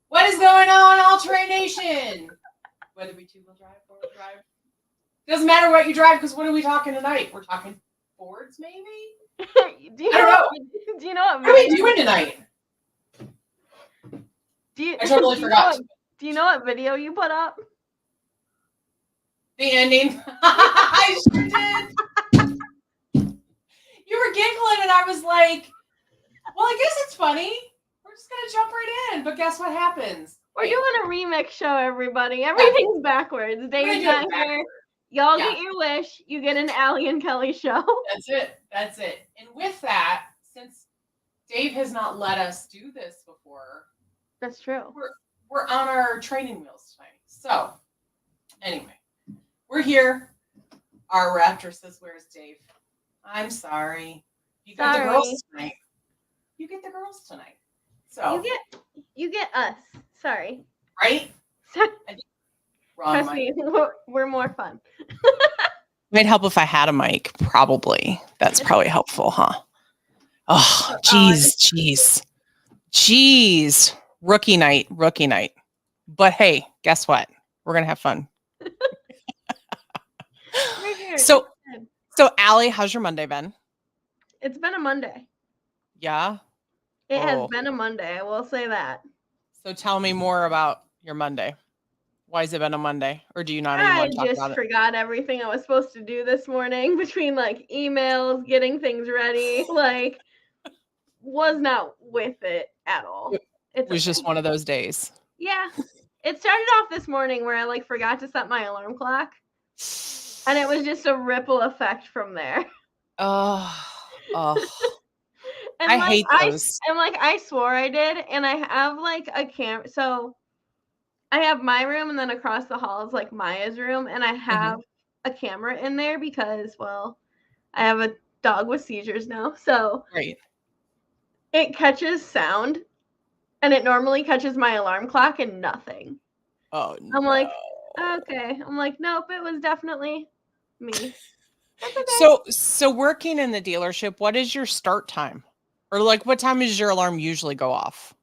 What is going on, All-Terrain Nation? Whether we two-wheel drive, four-wheel drive. Doesn't matter what you drive, because what are we talking tonight? We're talking Fords, maybe? Do you know what What are we doing tonight? I totally forgot. Do you know what video you put up? The ending. I sure did. You were giggling, and I was like, well, I guess it's funny. We're just going to jump right in. But guess what happens? We're doing a remix show, everybody. Everything's backwards. Dave's not here. Y'all get your wish. You get an Aly and Kelly show. That's it. And with that, since Dave has not let us do this before. That's true. We're on our training wheels tonight. So, anyway, we're here. Our raptor says, where's Dave? I'm sorry. You got the girls tonight. You get the girls tonight. So you get us. Sorry. Right? Trust me, we're more fun. Might help if I had a mic, probably. That's probably helpful, huh? Oh, jeez. Rookie night. But hey, guess what? We're going to have fun. So Aly, how's your Monday been? It's been a Monday. Yeah? It has been a Monday, I will say that. So tell me more about your Monday. Why has it been a Monday? Or do you not even want to talk about it? I just forgot everything I was supposed to do this morning between like emails, getting things ready, like was not with it at all. It was just one of those days. Yeah. It started off this morning where I like forgot to set my alarm clock. And it was just a ripple effect from there. Oh. And I hate those. I swore I did. And I have like a camera. So I have my room, and then across the hall is like Maya's room. And I have a camera in there because, well, I have a dog with seizures now. So it catches sound. And it normally catches my alarm clock and nothing. Oh, no. I'm like, okay. I'm like, nope, it was definitely me. Okay. So working in the dealership, what is your start time? Or like what time does your alarm usually go off?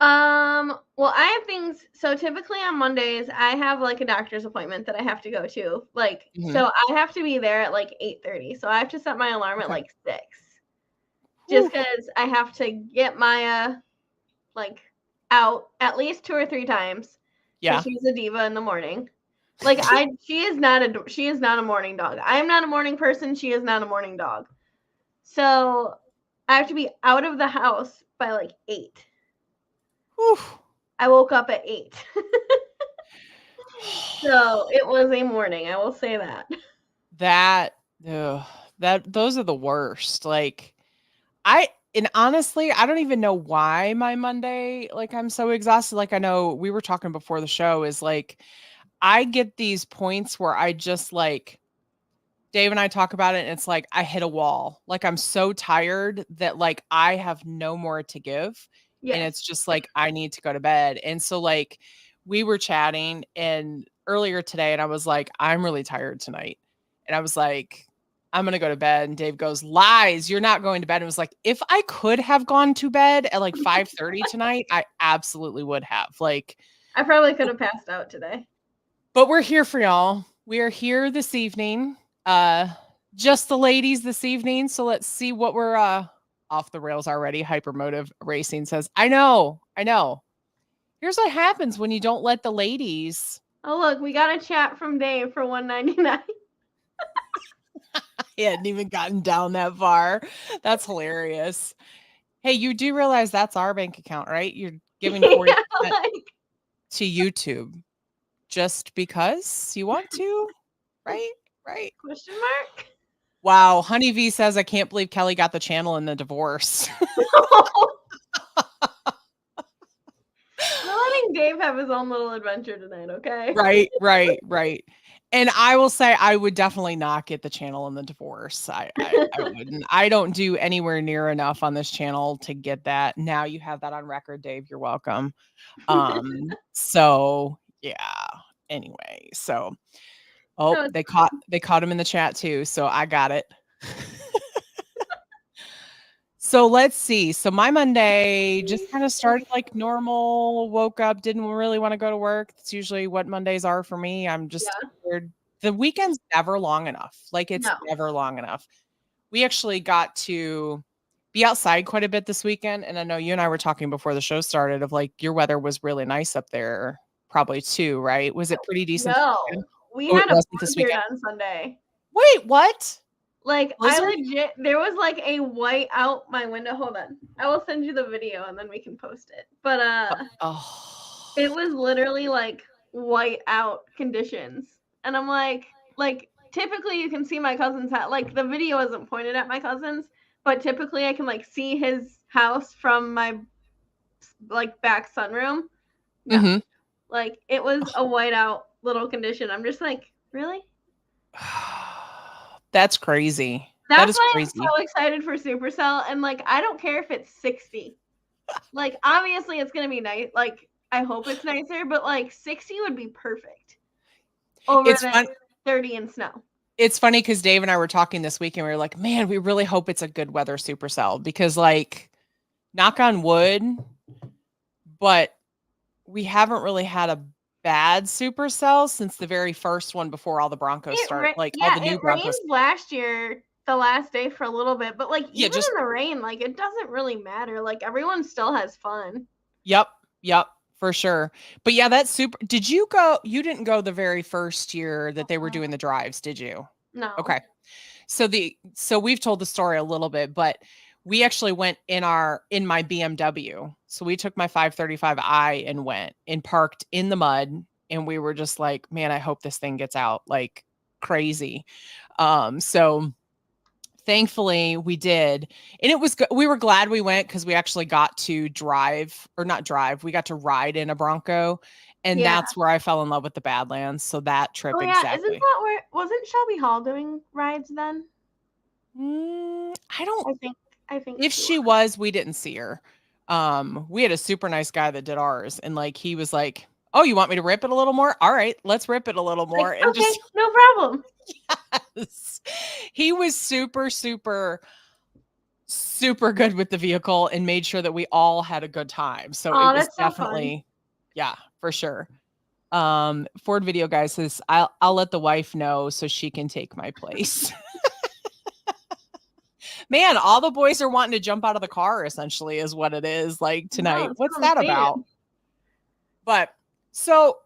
Well, I have things. So typically on Mondays, I have like a doctor's appointment that I have to go to. Like, so I have to be there at like 8:30. So I have to set my alarm at like 6. Just because I have to get Maya like out at least 2 or 3 times. Yeah. She's a diva in the morning. Like she is not a morning dog. I am not a morning person. She is not a morning dog. So I have to be out of the house by like 8. Whew. I woke up at 8. So it was a morning. I will say that. Those are the worst. Like and honestly, I don't even know why my Monday, like I'm so exhausted. Like I know we were talking before the show is like, I get these points where I just like, Dave and I talk about it and it's like, I hit a wall. Like I'm so tired that like, I have no more to give. Yes. And it's just like, I need to go to bed. And so like we were chatting and earlier today and I was like, I'm really tired tonight. And I was like, I'm going to go to bed. And Dave goes, lies, you're not going to bed. And it was like, if I could have gone to bed at like 5:30 tonight, I absolutely would have. Like, I probably could have passed out today. But we're here for y'all. We are here this evening. Just the ladies this evening. So let's see what we're off the rails already. Hypermotive Racing says, I know. Here's what happens when you don't let the ladies. Oh, look, we got a chat from Dave for $1.99. He hadn't even gotten down that far. That's hilarious. Hey, you do realize that's our bank account, right? You're giving 40% to YouTube just because you want to, right? Question mark? Wow. Honey V says, I can't believe Kelly got the channel in the divorce. We're letting Dave have his own little adventure tonight, okay? Right. And I will say I would definitely not get the channel in the divorce. I wouldn't. I don't do anywhere near enough on this channel to get that. Now you have that on record, Dave. You're welcome. So yeah. Anyway, they caught him in the chat too. So I got it. So let's see. So my Monday just kind of started like normal. Woke up, didn't really want to go to work. That's usually what Mondays are for me. I'm just Yeah. tired. The weekend's never long enough. Like it's No. never long enough. We actually got to be outside quite a bit this weekend. And I know you and I were talking before the show started of like your weather was really nice up there, probably too, right? Was it pretty decent this weekend? No. We Oh, it had a wasn't this blizzard weekend. on Sunday. Wait, what? Like I Blizzard? legit there was like a white out my window. Hold on. I will send you the video and then we can post it. But Oh, it was literally like white out conditions. And I'm like typically you can see my cousin's house. Like the video isn't pointed at my cousin's, but typically I can like see his house from my like back sunroom. No. mm-hmm. Like it was a white out little condition. I'm just like, really? That's crazy. That That's is why I'm crazy. so excited for Supercell. And like, I don't care if it's 60. Like, obviously, it's gonna be nice. Like, I hope it's nicer, but like 60 would be perfect over It's the fun. 30 in snow. It's funny because Dave and I were talking this week and we were like, man, we really hope it's a good weather supercell because, like, knock on wood, but we haven't really had a bad supercell since the very first one before all the Broncos start, like all the new It rained Broncos. last year, the last day for a little bit, but like Yeah, even just in the rain, like it doesn't really matter. Like everyone still has fun. yep, yep, for sure. But yeah, that's super. Did you go? You didn't go the very first year that they were doing the drives, did you? No. Okay. So we've told the story a little bit, but we actually went in my BMW. So we took my 535i and went and parked in the mud and we were just like, man, I hope this thing gets out like crazy. So thankfully we did. And it was we were glad we went cuz we actually got to drive or not drive. We got to ride in a Bronco and Yeah. that's where I fell in love with the Badlands. So that trip Oh yeah, isn't exactly. that where wasn't Shelby Hall doing rides then? I don't I think If she she was, we didn't see her. We had a super nice guy that did ours, and like he was like, "Oh, you want me to rip it a little more? All right, let's rip it a little like, more." And okay, just no problem. yes, he was super, super, super good with the vehicle and made sure that we all had a good time. So it Oh, was that's so fun. definitely, yeah, for sure. Ford Video Guy says, I'll let the wife know so she can take my place." Man, all the boys are wanting to jump out of the car essentially is what it is like No, tonight. that's What's what I'm that about? saying. But so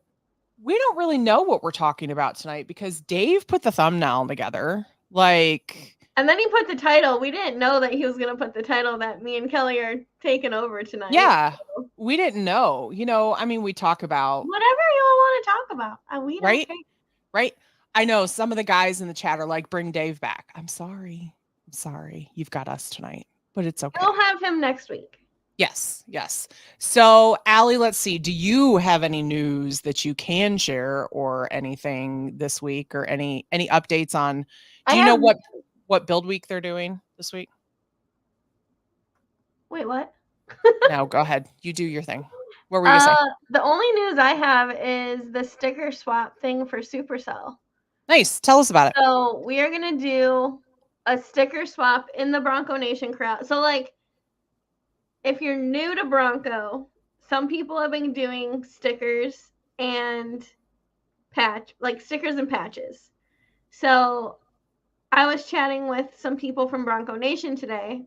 we don't really know what we're talking about tonight because Dave put the thumbnail together. Like, And then he put the title. We didn't know that he was gonna put the title that me and Kelly are taking over tonight. yeah, we didn't know. I mean, we talk about, Whatever you all want to talk about, and we don't right? care. Right? I know some of the guys in the chat are like, bring Dave back. I'm sorry. I'm sorry. You've got us tonight, but it's okay. We'll have him next week. Yes, yes. So, Aly, let's see. Do you have any news that you can share or anything this week or any updates on do you know what build week they're doing this week? Wait, what? No, go ahead. You do your thing. What were you gonna say? The only news I have is the sticker swap thing for Supercell. Nice. Tell us about it. So we are gonna do a sticker swap in the Bronco Nation crowd. So like if you're new to Bronco, some people have been doing stickers and stickers and patches. So I was chatting with some people from Bronco Nation today.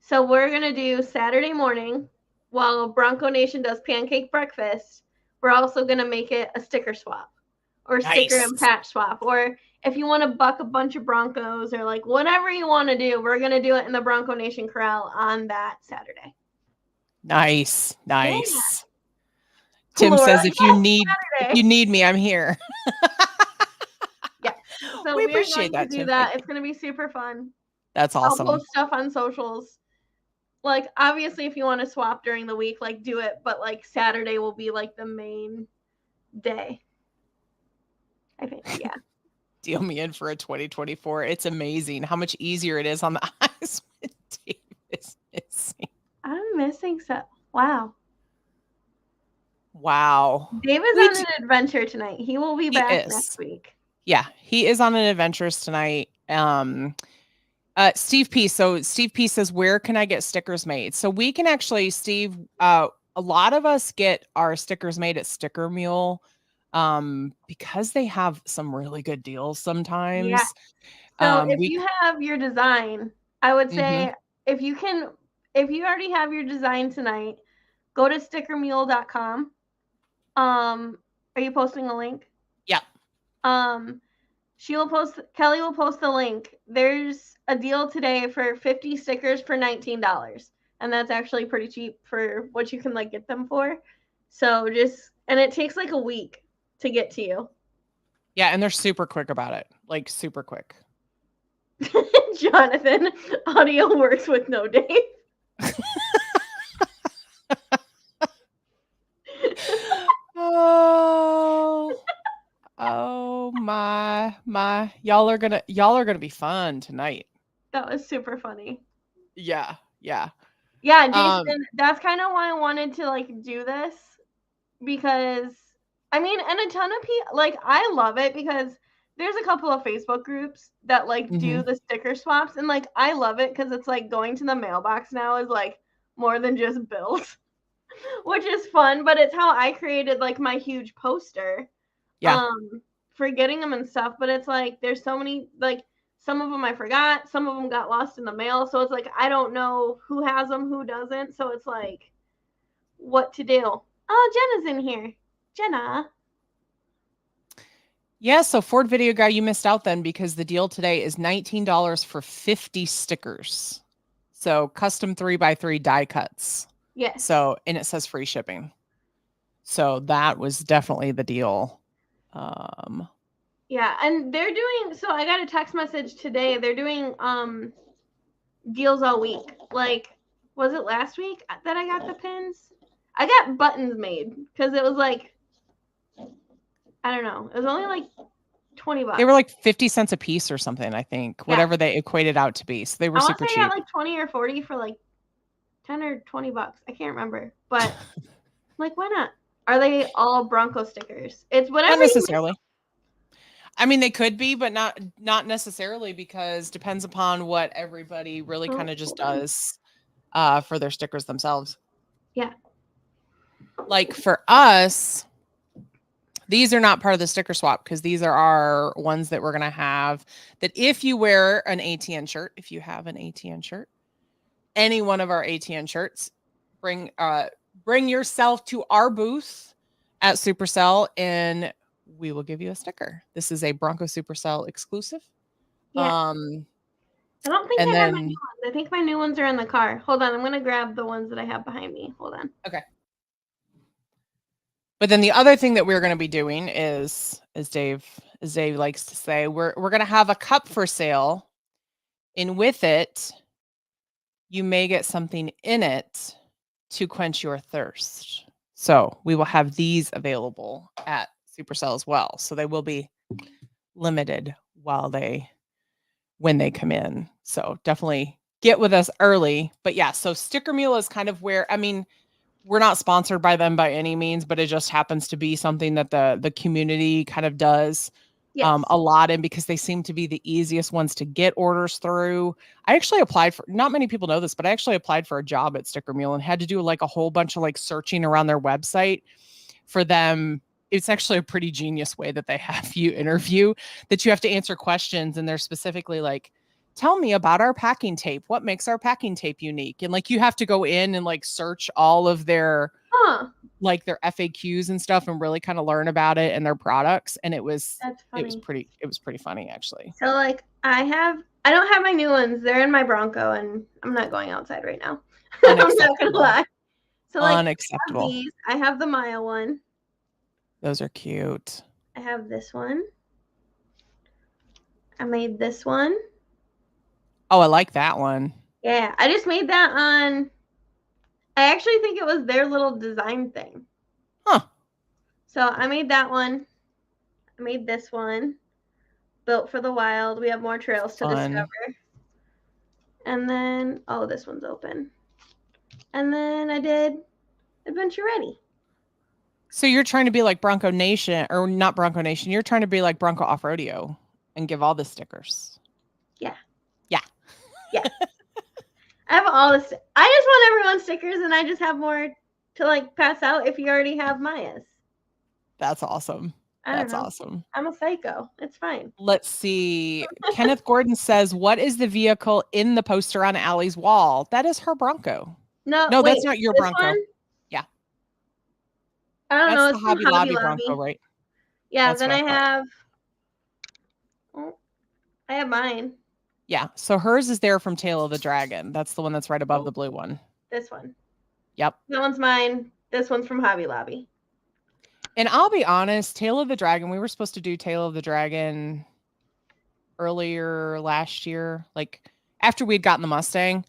So we're gonna do Saturday morning while Bronco Nation does pancake breakfast. We're also gonna make it a sticker swap or sticker Nice. and patch swap. Or if you want to buck a bunch of Broncos or like whatever you want to do, we're gonna do it in the Bronco Nation Corral on that Saturday. Nice. Nice. Yeah. Tim Laura, says if you need me, I'm here. Yeah. So We we are appreciate going that, to do Tim. that. It's gonna be super fun. That's awesome. I'll post stuff on socials. Like obviously if you want to swap during the week, like do it, but like Saturday will be like the main day. I think, yeah. Deal me in for a 2024. It's amazing how much easier it is on the eyes when Dave is missing. I'm missing stuff. Wow. Wow. Dave is on an adventure tonight. He will be back next week. Yeah, he is on an adventurous tonight. Steve P. So Steve P says, where can I get stickers made? So we can actually, Steve, a lot of us get our stickers made at Sticker Mule because they have some really good deals Yeah. sometimes. So if We you have your design, I would mhm. say if you already have your design tonight, go to stickermule.com. Are you posting a link? Yeah. Um, Kelly will post the link. There's a deal today for 50 stickers for $19. And that's actually pretty cheap for what you can like get them for. So and it takes like a week to get to you. Yeah, and they're super quick about it. Like super quick. Jonathan, audio works with no Dave. Oh, oh my. Y'all are gonna be fun tonight. That was super funny. Yeah, yeah. Yeah, Um, Jason, that's kind of why I wanted to like do this because I mean, and a ton of people like I love it because there's a couple of Facebook groups that like do mhm. the sticker swaps and like I love it because it's like going to the mailbox now is like more than just bills, which is fun, but it's how I created like my huge poster Yeah. for getting them and stuff, but it's like there's so many like some of them I forgot, some of them got lost in the mail, so it's like I don't know who has them, who doesn't, so it's like what to do. Oh, Jenna's in here. Jenna. Yeah, so Ford Video Guy, you missed out then because the deal today is $19 for 50 stickers. So custom 3x3 die cuts. Yes. So, and it says free shipping. So that was definitely the deal. Yeah, and they're doing so I got a text message today. They're doing deals all week. Like was it last week that I got the pins? I got buttons made cuz it was like I don't know. It was only like $20. They were like 50 cents a piece or something, I think, Yeah. whatever they equated out to be. So they were I want super to say I cheap. got like 20 or 40 for like 10 or $20. I can't remember. But like why not? Are they all Bronco stickers? It's Not whatever you make. necessarily. I mean, they could be, but not necessarily because depends upon what everybody really Oh, kind of just hold on. does for their stickers themselves. Yeah. Like for us, these are not part of the sticker swap because these are our ones that we're going to have that if you wear an ATN shirt, if you have an ATN shirt, any one of our ATN shirts, bring yourself to our booth at Supercell and we will give you a sticker. This is a Bronco Supercell exclusive. Yeah. I don't think And I have my new then ones. I think my new ones are in the car. Hold on, I'm gonna grab the ones that I have behind me. Hold on. okay. But then the other thing that we're going to be doing is, as Dave likes to say, we're going to have a cup for sale, and with it, you may get something in it to quench your thirst. So we will have these available at Supercell as well. So they will be limited when they come in. So definitely get with us early. But yeah, so Sticker Mule is kind of where I mean, we're not sponsored by them by any means, but it just happens to be something that the community kind of does Yes. a lot in because they seem to be the easiest ones to get orders through. I actually applied for not many people know this, but I actually applied for a job at Sticker Mule and had to do like a whole bunch of like searching around their website for them. It's actually a pretty genius way that they have you interview that you have to answer questions and they're specifically like, tell me about our packing tape. What makes our packing tape unique? And like you have to go in and like search all of their Huh. like their FAQs and stuff and really kind of learn about it and their products. And That's funny. it was pretty funny actually. So like I don't have my new ones. They're in my Bronco and I'm not going outside right now. I'm not gonna Unacceptable. lie. So like I have Unacceptable. these. I have the Maya one. Those are cute. I have this one. I made this one. Oh, I like that one. Yeah, I just made that on I actually think it was their little design thing. Huh. So I made that one. I made this one. Built for the wild. We have more trails to Fun. discover. And then, oh, this one's open. And then I did Adventure Ready. So you're trying to be like Bronco Nation or not Bronco Nation. You're trying to be like Bronco Off Rodeo and give all the stickers. Yeah. Yeah. all this. I just want everyone's stickers, and I just have more to like pass out if you already have Maya's. That's awesome. That's awesome. I'm a psycho. It's fine. Let's see. Kenneth Gordon says, "What is the vehicle in the poster on Ally's wall?" That is her Bronco. No, No, wait, that's not your this Bronco. one? Yeah. I don't That's know. the It's from Hobby Lobby Bronco, right? Yeah, That's then what I I thought. have. Oh, I have mine. Yeah. So hers is there from Tail of the Dragon. That's the one that's right above the blue one. This one. Yep. That one's mine. This one's from Hobby Lobby. And I'll be honest, Tail of the Dragon, we were supposed to do Tail of the Dragon earlier last year, like after we'd gotten the Mustang.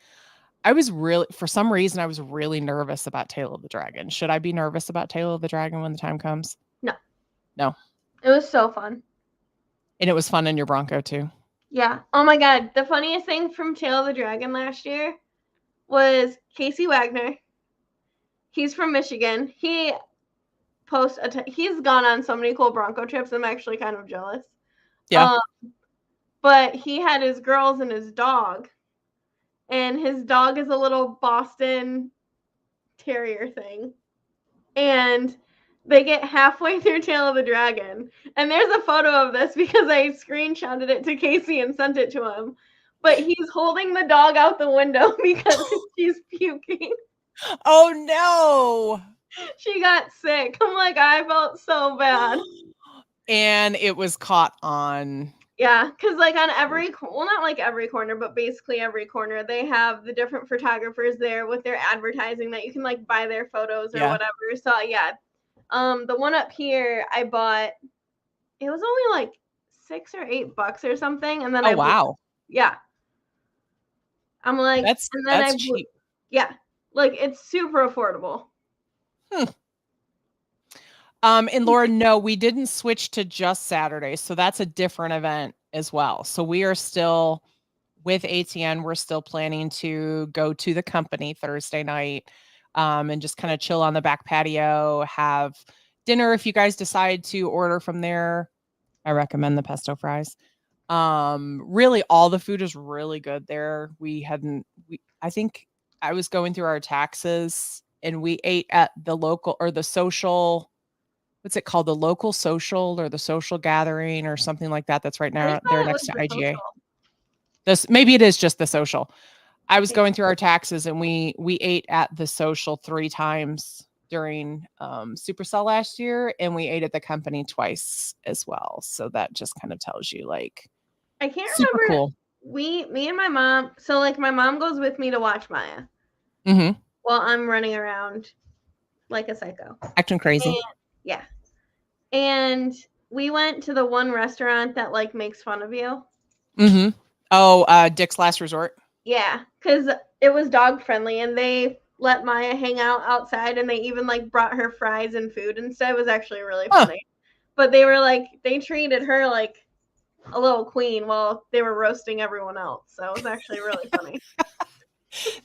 I was really, for some reason, I was really nervous about Tail of the Dragon. Should I be nervous about Tail of the Dragon when the time comes? No. No. It was so fun. And it was fun in your Bronco too. Yeah. Oh my God. The funniest thing from Tail of the Dragon last year was Casey Wagner. He's from Michigan. He he's gone on so many cool Bronco trips. I'm actually kind of jealous. Yeah. But he had his girls and his dog. And his dog is a little Boston Terrier thing. And they get halfway through Tail of the Dragon. And there's a photo of this because I screenshotted it to Casey and sent it to him. But he's holding the dog out the window because she's puking. Oh no. She got sick. I'm like, I felt so bad. And it was caught on. Yeah, because like on every, well, not like every corner, but basically every corner, they have the different photographers there with their advertising that you can like buy their photos or whatever. So yeah, the one up here I bought, it was only like $6 or $8 or something, and then wow. Yeah, I'm like, that's cheap. Yeah, like it's super affordable. And Laura, no, we didn't switch to just Saturday. So that's a different event as well. So we are still with ATN. We're still planning to go to the company Thursday night and just kind of chill on the back patio, have dinner. If you guys decide to order from there, I recommend the pesto fries. Really all the food is really good there. I think I was going through our taxes and we ate at the local or the social, what's it called? The local social or the social gathering or something like that. That's right now there next to IGA. Maybe it is just the social. I was going through our taxes and we ate at the social 3 times during Supercell last year, and we ate at the company twice as well. So that just kind of tells you like, I can't super remember. Cool. Me and my mom. So like my mom goes with me to watch Maya. Mm-hmm. While I'm running around like a psycho, acting crazy. And, yeah. And we went to the one restaurant that like makes fun of you. Mm-hmm. Oh, Dick's Last Resort. Yeah, because it was dog friendly, and they let Maya hang out outside, and they even like brought her fries and food and stuff. It was actually really funny. But they were like, they treated her like a little queen while they were roasting everyone else. So it was actually really funny.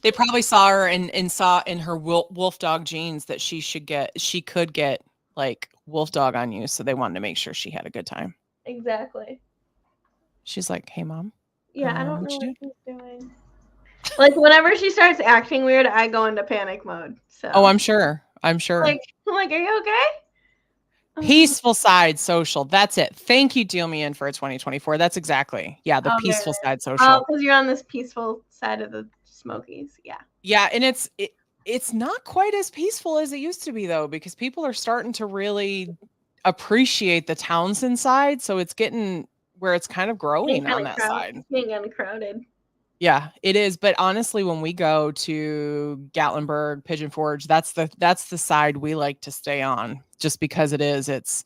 They probably saw her and saw in her wolf dog genes that she could get like wolf dog on you. So they wanted to make sure she had a good time. Exactly. She's like, "Hey, mom." Yeah, I don't know what she's doing. Like whenever she starts acting weird, I go into panic mode. So. Oh, I'm sure. I'm sure. Like, are you okay? Peaceful side social. That's it. Thank you, Deal Me In for 2024. That's exactly. Yeah, the peaceful side social. Oh, because you're on this peaceful side of the Smokies. Yeah. Yeah, and it's not quite as peaceful as it used to be though, because people are starting to really appreciate the Townsend side. So it's getting where it's kind of growing on that side. It's being uncrowded. Yeah, it is. But honestly, when we go to Gatlinburg, Pigeon Forge, that's the side we like to stay on, just because it's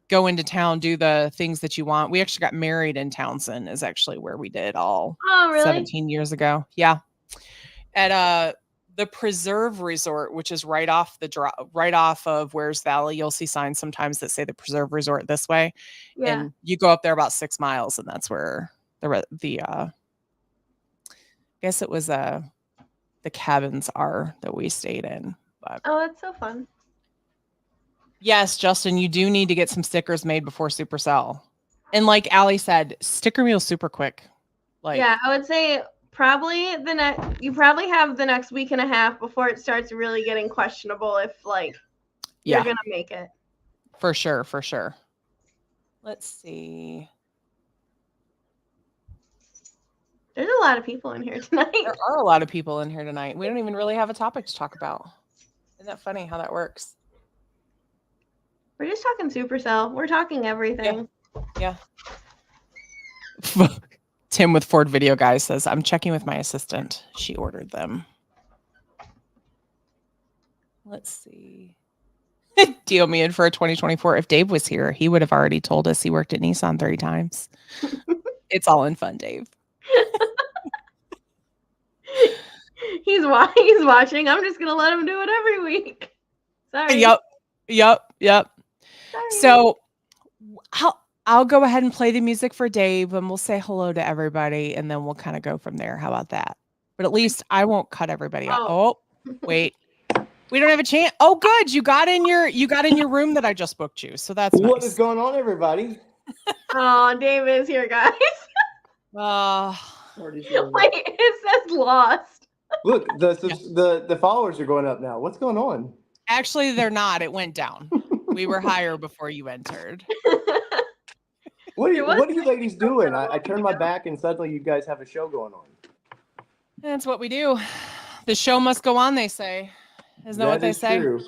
go into town, do the things that you want. We actually got married in Townsend, is actually where we did all 17 years ago. Yeah. At the Preserve Resort, which is right off of Wares Valley. You'll see signs sometimes that say the Preserve Resort this way. Yeah. And you go up there about 6 miles, and that's where the I guess it was the cabins are that we stayed in. But oh, that's so fun. Yes, Justin, you do need to get some stickers made before Supercell. And like Aly said, sticker meal super quick. Like, yeah, I would say probably you probably have the next week and a half before it starts really getting questionable if like you're gonna make it. For sure. Let's see. There's a lot of people in here tonight. There are a lot of people in here tonight. We don't even really have a topic to talk about. Isn't that funny how that works? We're just talking Supercell. We're talking everything. Yeah. Tim with Ford Video Guy says, I'm checking with my assistant. She ordered them. Let's see. Deal me in for a 2024. If Dave was here, he would have already told us he worked at Nissan 30 times. It's all in fun, Dave. He's watching. I'm just gonna let him do it every week. Sorry. Yep. Sorry. So I'll go ahead and play the music for Dave, and we'll say hello to everybody, and then we'll kind of go from there. How about that? But at least I won't cut everybody off. Oh, wait. We don't have a chance. Oh, good. You got in your room that I just booked you. So that's what nice. is going on, everybody? Oh, Dave is here, guys. Wait, it says lost. Look, the followers are going up now. What's going on? Actually, they're not. It went down. We were higher before you entered. What are you ladies doing? I turned my back and suddenly you guys have a show going on. That's what we do. The show must go on, they say. Isn't that what they say? True.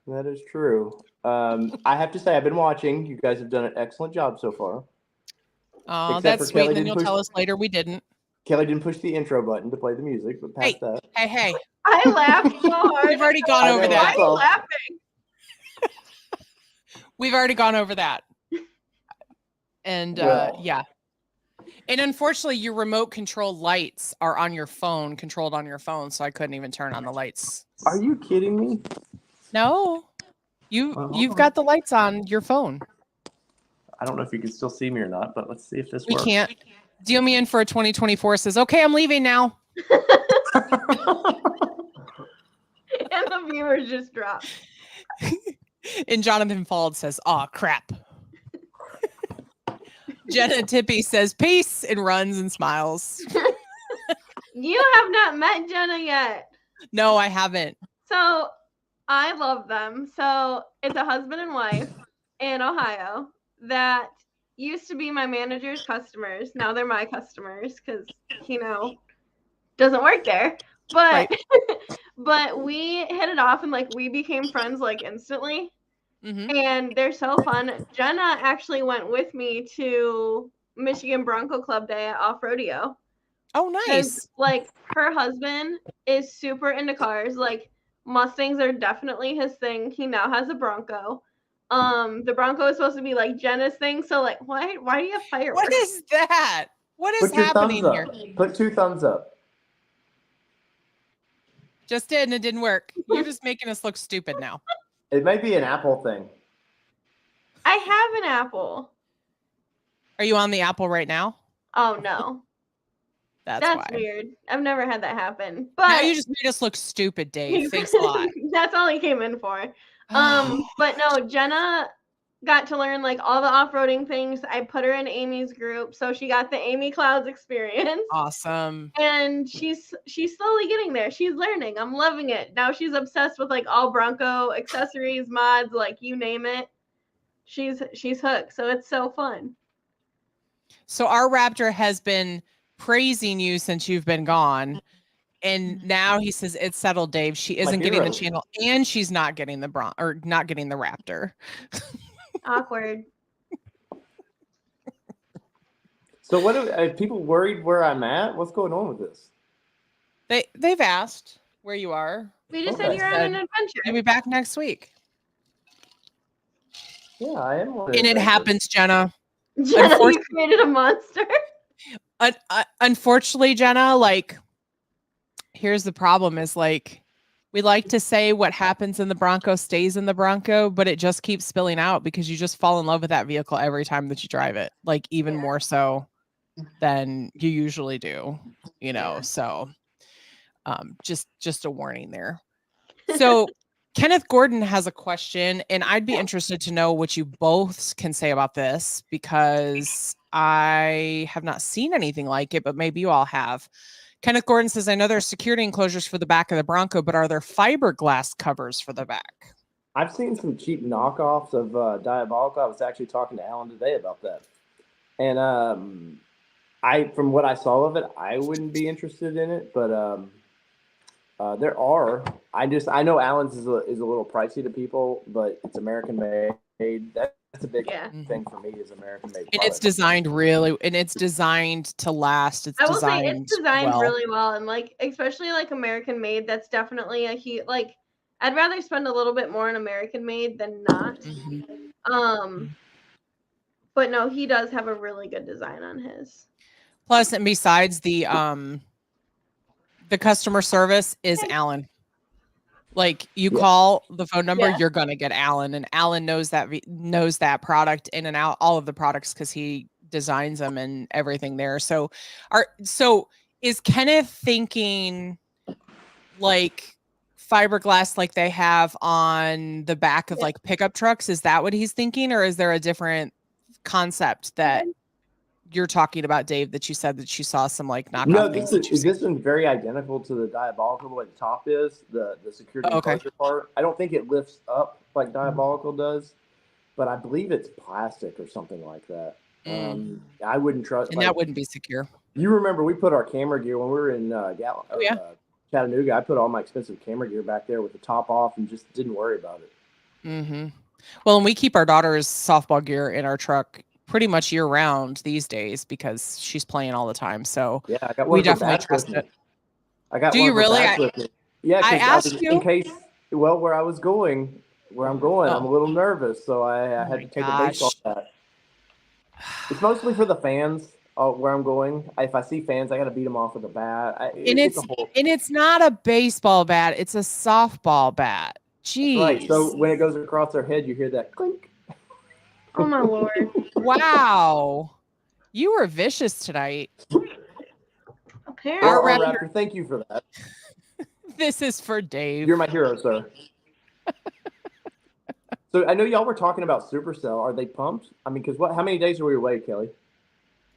That is true. I have to say, I've been watching. You guys have done an excellent job so far. Oh, that's sweet. And then you'll tell us later we didn't. Kelly didn't push the intro button to play the music, but past that. Hey. I laughed so hard. We've already gone over that. Why are you laughing? We've already gone over that. And yeah. And unfortunately, your remote control lights are on your phone, controlled on your phone, so I couldn't even turn on the lights. Are you kidding me? No. You've got the lights on your phone. I don't know if you can still see me or not, but let's see if this works. We can't. Deal me in for a 2024 says, okay, I'm leaving now. And the viewers just dropped. And Jonathan Fald says, "Aw, crap." Jenna Tippy says, "Peace," and runs and smiles. You have not met Jenna yet. No, I haven't. So I love them. So it's a husband and wife in Ohio that used to be my manager's customers. Now they're my customers because, doesn't work there. But right. But we hit it off and we became friends instantly. Mm-hmm. And they're so fun. Jenna actually went with me to Michigan Bronco Club Day at Off Rodeo. Oh, nice. Her husband is super into cars. Mustangs are definitely his thing. He now has a Bronco. The Bronco is supposed to be Jenna's thing. So why do you have fireworks? What is that? What is happening here? Put 2 thumbs up. Just did, and it didn't work. You're just making us look stupid now. It might be an Apple thing. I have an Apple. Are you on the Apple right now? Oh, no. That's why. Weird. I've never had that happen. But now you just made us look stupid, Dave. Thanks a lot. That's all he came in for. But no, Jenna got to learn all the off-roading things. I put her in Amy's group, so she got the Amy Clouds experience. Awesome. And she's slowly getting there. She's learning. I'm loving it. Now she's obsessed with all Bronco accessories, mods, you name it. She's hooked. So it's so fun. So our Raptor has been praising you since you've been gone. And now he says it's settled, Dave. She isn't getting the channel, and she's not getting the not getting the Raptor. Awkward. So what are people worried where I'm at? What's going on with this? They've asked where you are. We just said you're on an adventure. You'll be back next week. Yeah, I am. And it happens, Jenna. Jenna, you created a monster. Unfortunately, Jenna, here's the problem is we like to say what happens in the Bronco stays in the Bronco, but it just keeps spilling out because you just fall in love with that vehicle every time that you drive it, even more so than you usually do, so just a warning there. So Kenneth Gordon has a question, and I'd be interested to know what you both can say about this because I have not seen anything like it, but maybe you all have. Kenneth Gordon says, I know there's security enclosures for the back of the Bronco, but are there fiberglass covers for the back? I've seen some cheap knockoffs of Diabolical. I was actually talking to Alan today about that. And from what I saw of it, I wouldn't be interested in it, but there are. I know Allen's is a little pricey to people, but it's American made. That's a big thing for me is American made. And it's designed it's designed to last. I will say it's designed well. really well, and like especially like American made. That's definitely a huge like. I'd rather spend a little bit more on American made than not. But no, he does have a really good design on his. Plus, and besides the customer service is Alan. Like you call the phone number, you're gonna get Alan, and Alan knows that product in and out, all of the products because he designs them and everything there. So is Kenneth thinking like fiberglass like they have on the back of like pickup trucks? Is that what he's thinking, or is there a different concept that you're talking about, Dave, that you said that you saw some like knockoff things? This one's very identical to the Diabolical, the way the top is, the security enclosure part. I don't think it lifts up like Diabolical does, but I believe it's plastic or something like that. I wouldn't trust. And that wouldn't be secure. You remember we put our camera gear when we were in Chattanooga. I put all my expensive camera gear back there with the top off and just didn't worry about it. Well, and we keep our daughter's softball gear in our truck pretty much year round these days because she's playing all the time. So I got one. We definitely trust it. I got. Do you really? I asked you in case. Well, where I'm going, I'm a little nervous, so I had to take a baseball bat. It's mostly for the fans. Where I'm going, if I see fans, I got to beat them off with a bat. It's not a baseball bat; it's a softball bat. Jeez. Right. So when it goes across their head, you hear that clink. Oh my Lord! Wow, you were vicious tonight. Apparently, Raptor, thank you for that. This is for Dave. You're my hero, sir. So I know y'all were talking about Supercell. Are they pumped? I mean, because how many days are we away, Kelly?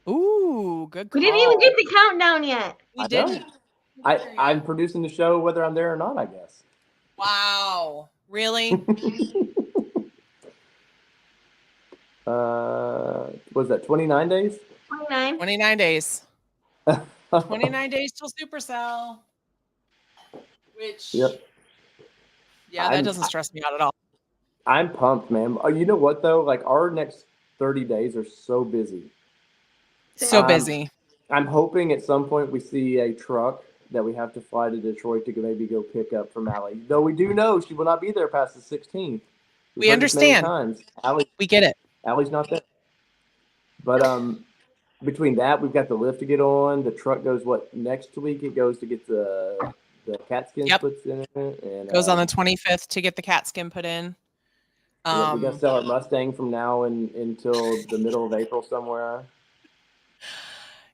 Ooh, good call. We didn't even get the countdown yet. We didn't. I'm producing the show whether I'm there or not, I guess. Wow. Really? Was that 29 days? 29 days. 29 days till Supercell. Which that doesn't stress me out at all. I'm pumped, man. You know what though? Like our next 30 days are so busy. So busy. I'm hoping at some point we see a truck that we have to fly to Detroit to maybe go pick up from Aly. Though we do know she will not be there past the 16th. We understand. We get it. Aly's not there. But between that, we've got the lift to get on. The truck goes next week? It goes to get the cat skin puts in it. And goes on the 25th to get the cat skin put in. We got to sell our Mustang from now until the middle of April somewhere.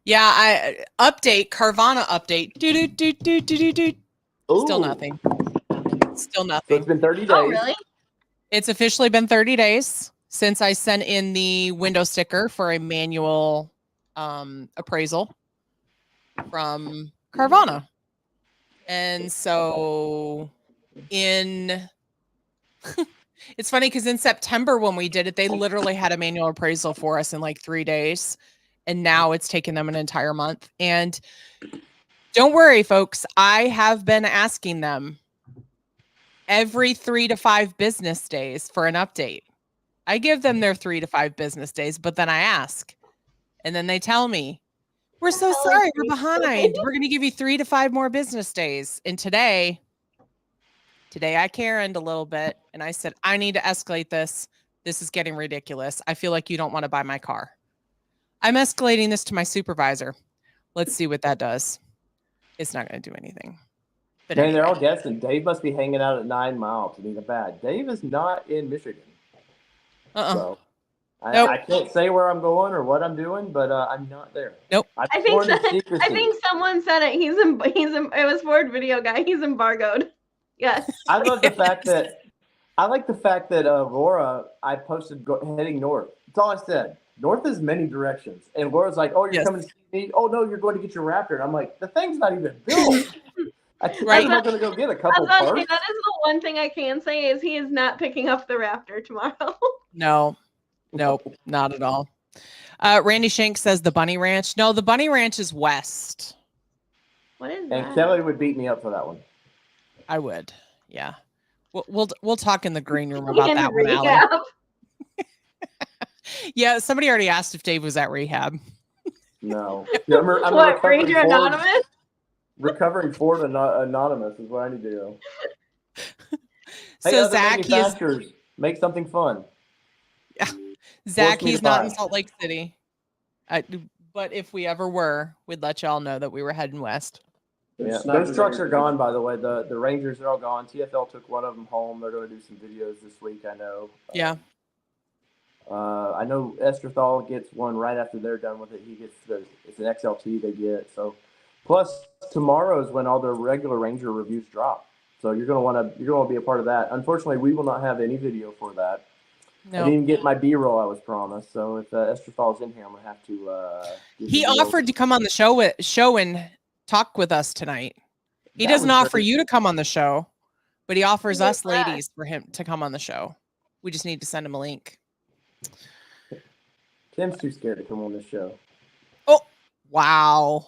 Yeah, Carvana update. Still nothing. Still nothing. So it's been 30 days. Oh, really? It's officially been 30 days since I sent in the window sticker for a manual appraisal from Carvana. And so it's funny because in September when we did it, they literally had a manual appraisal for us in like 3 days. And now it's taken them an entire month. And don't worry, folks. I have been asking them every 3 to 5 business days for an update. I give them their 3 to 5 business days, but then I ask. And then they tell me, we're so sorry, we're behind. We're going to give you 3 to 5 more business days. And today I Karen'd a little bit and I said, I need to escalate this. This is getting ridiculous. I feel like you don't want to buy my car. I'm escalating this to my supervisor. Let's see what that does. It's not going to do anything. But man, they're all guessing. Dave must be hanging out at 9 Mile to need a bad. Dave is not in Michigan. So I can't say where I'm going or what I'm doing, but I'm not there. Nope. I think someone said it. It was Ford Video Guy. He's embargoed. Yes. I love the fact that Aurora, I posted heading north. That's all I said. North is many directions. And Laura's like, "Oh, you're Yes. coming to see me? Oh no, you're going to get your Raptor." And I'm like, "The thing's not even built. Right. I'm not going to go get a couple I was parts." say, that is the one thing I can say is he is not picking up the Raptor tomorrow. No, nope, not at all. Randy Shank says the Bunny Ranch. No, the Bunny Ranch is west. What is And that? Kelly would beat me up for that one. I would. Yeah. We'll talk in the green room about that one, Aly. Yeah, somebody already asked if Dave was at rehab. No. Yeah, I'm what, Ranger Anonymous? Recovering Ford Anonymous is what I need to do. So hey, other Zach, manufacturers, make something fun. Yeah. Zach, he's not in Salt Lake City. But if we ever were, we'd let y'all know that we were heading west. Yeah, those trucks are gone, by the way. The Rangers are all gone. TFL took one of them home. They're going to do some videos this week, I know. Yeah. I know Esterthal gets one right after they're done with it. He gets it's an XLT they get. So, plus tomorrow is when all the regular Ranger reviews drop. So you're going to be a part of that. Unfortunately, we will not have any video for that. No. I didn't even get my B-roll I was promised. So if Esterthal's in here, I'm going to have to. He offered to come on the show and talk with us tonight. He doesn't offer you to come on the show, but he offers us ladies for him to come on the show. We just need to send him a link. Tim's too scared to come on this show. Oh, wow.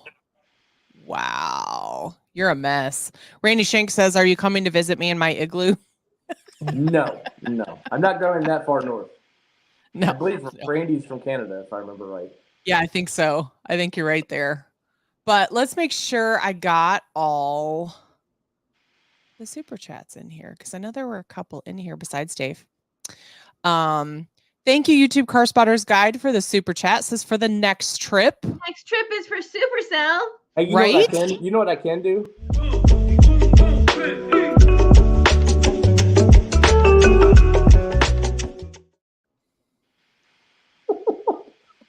Wow. You're a mess. Randy Shank says, "Are you coming to visit me in my igloo?" No. I'm not going that far north. No. I believe Randy's from Canada, if I remember right. Yeah, I think so. I think you're right there. But let's make sure I got all the super chats in here, because I know there were a couple in here besides Dave. Thank you, YouTube Car Spotters Guide, for the super chat. Says for the next trip. Next trip is for Supercell. Hey, you know what I can do?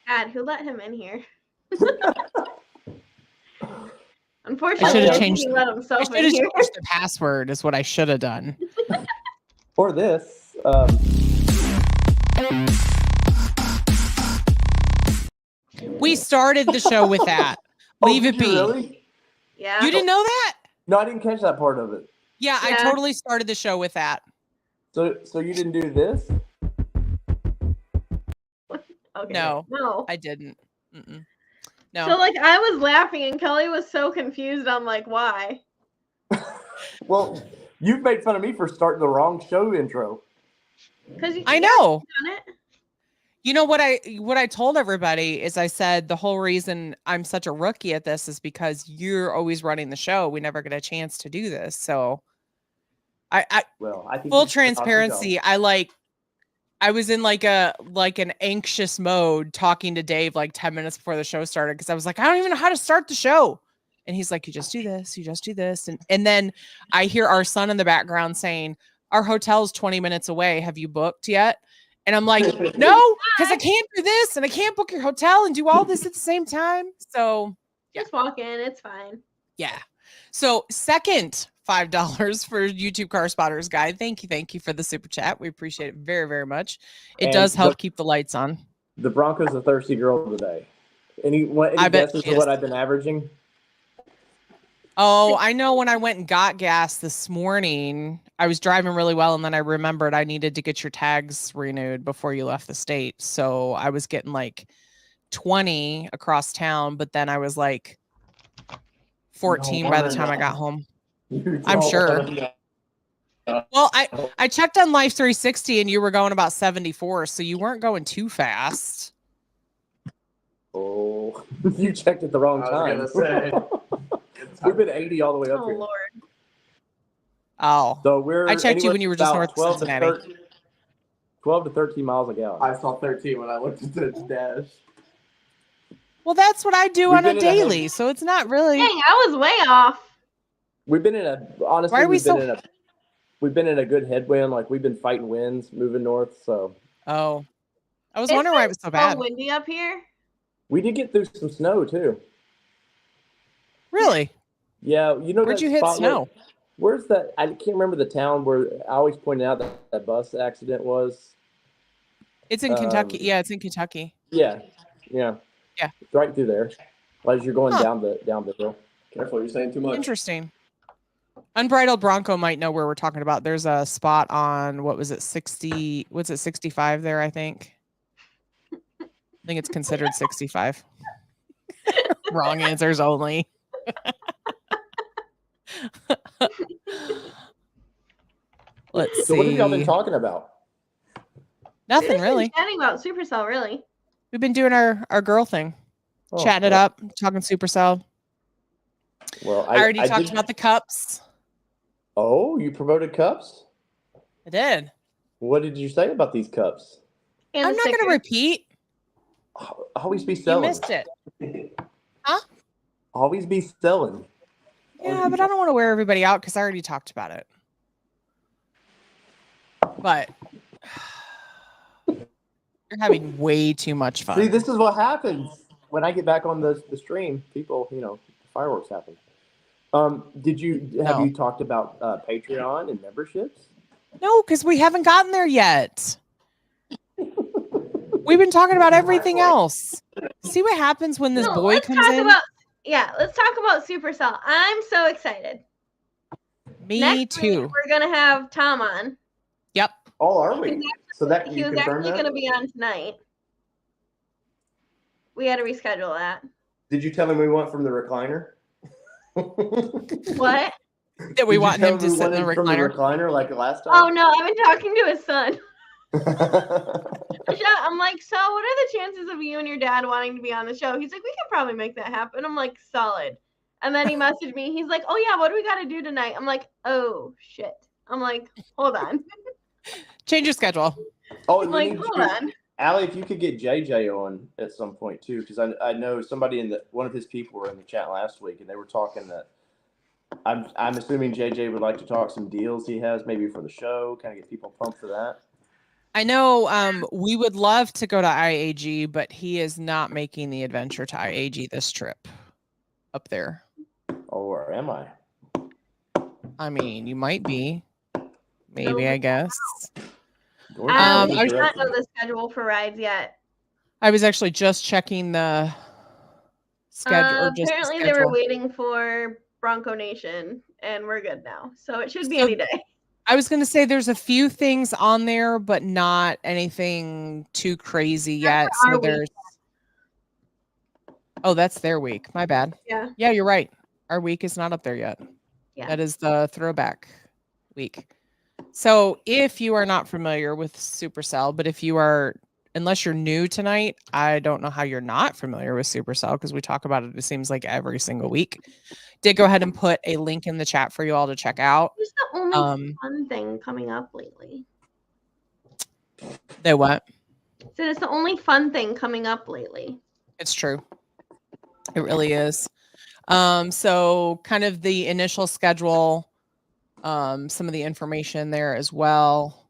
God, who let him in here? Unfortunately, I should have changed the password. Is what I should have done. Or this. We started the show with that. Leave it be. Really? Yeah. You didn't know that? No, I didn't catch that part of it. Yeah, I totally started the show with that. So you didn't do this? Okay. No, I didn't. Mm-mm. No. So I was laughing and Kelly was so confused. I'm like, why? Well, you've made fun of me for starting the wrong show intro. I know. You know what I told everybody is I said the whole reason I'm such a rookie at this is because you're always running the show. We never get a chance to do this. So I think full transparency, I was in an anxious mode talking to Dave 10 minutes before the show started, because I was like, I don't even know how to start the show. And he's like, you just do this. And then I hear our son in the background saying, our hotel's 20 minutes away. Have you booked yet? And I'm like, no, because I can't do this and I can't book your hotel and do all this at the same time. So just walk in. It's fine. Yeah. So second $5 for YouTube Car Spotters Guide. Thank you for the super chat. We appreciate it very, very much. It does help keep the lights on. The Broncos a thirsty girl today. Any guesses of what I've been averaging? Oh, I know when I went and got gas this morning, I was driving really well, and then I remembered I needed to get your tags renewed before you left the state. So I was getting 20 across town, but then I was 14 by the time I got home. I'm sure. Well, I checked on Life 360 and you were going about 74, so you weren't going too fast. Oh, you checked at the wrong time. We've been 80 all the way up here. Lord. Oh. So I checked you when you were just north of Cincinnati. 12 to 13 miles a gallon. I saw 13 when I looked at the dash. Well, that's what I do on a daily, so it's not really. Dang, I was way off. We've been in we've been in a good headwind. We've been fighting winds moving north. So. Oh, I was wondering why it was so bad. Windy up here. We did get through some snow too. Really? Yeah, where'd you hit snow? Where's that? I can't remember the town where I always pointed out that bus accident was. It's in Kentucky. Yeah, it's in Kentucky. Yeah. Yeah. It's right through there. As you're going down the hill. Careful, you're saying too much. Interesting. Unbridled Bronco might know where we're talking about. There's a spot on, what was it, 60, what's it, 65 there, I think. I think it's considered 65. Wrong answers only. Let's see. So what have y'all been talking about? Nothing We've just really. been chatting about Supercell, really. We've been doing our girl thing. Chatting it up, talking Supercell. Well, I already talked about the cups. Oh, you promoted cups? I did. What did you say about these cups? And I'm not going to repeat. Always be selling. You missed it. Huh? Always be selling. Yeah, but I don't want to wear everybody out because I already talked about it. But you're having way too much fun. See, this is what happens when I get back on the stream. People, fireworks happen. Have you talked about Patreon and memberships? No, because we haven't gotten there yet. We've been talking about everything else. See what happens when this boy comes in? Let's talk about Supercell. I'm so excited. Me Next too. week, we're gonna have Tom on. Yep. Oh, are we? So that he was actually gonna be on tonight. We had to reschedule that. Did you tell him we went from the recliner? What? That we want him to sit in the recliner? From the recliner like last time? Oh no, I've been talking to his son. I'm like, so what are the chances of you and your dad wanting to be on the show? He's like, we can probably make that happen. I'm like, solid. And then he messaged me. He's like, oh yeah, what do we got to do tonight? I'm like, oh shit. I'm like, hold on. Change your schedule. Oh, I'm like, hold on. Allie, if you could get JJ on at some point too, because I know somebody one of his people were in the chat last week, and they were talking that I'm assuming JJ would like to talk some deals he has maybe for the show, kind of get people pumped for that. I know we would love to go to IAG, but he is not making the adventure to IAG this trip up there. Oh, or am I? I mean, you might be. Maybe, I guess. I do not know the schedule for rides yet. I was actually just checking the schedule. Apparently, they were waiting for Bronco Nation, and we're good now. So it should be any day. I was going to say there's a few things on there, but not anything too crazy yet. So there's. Oh, that's their week. My bad. Yeah. Yeah, you're right. Our week is not up there yet. Yeah. That is the throwback week. So if you are not familiar with Supercell, but if you are, unless you're new tonight, I don't know how you're not familiar with Supercell because we talk about it, it seems like every single week. Did go ahead and put a link in the chat for you all to check out. It's the only fun thing coming up lately. They what? So it's the only fun thing coming up lately. It's true. It really is. So kind of the initial schedule, some of the information there as well.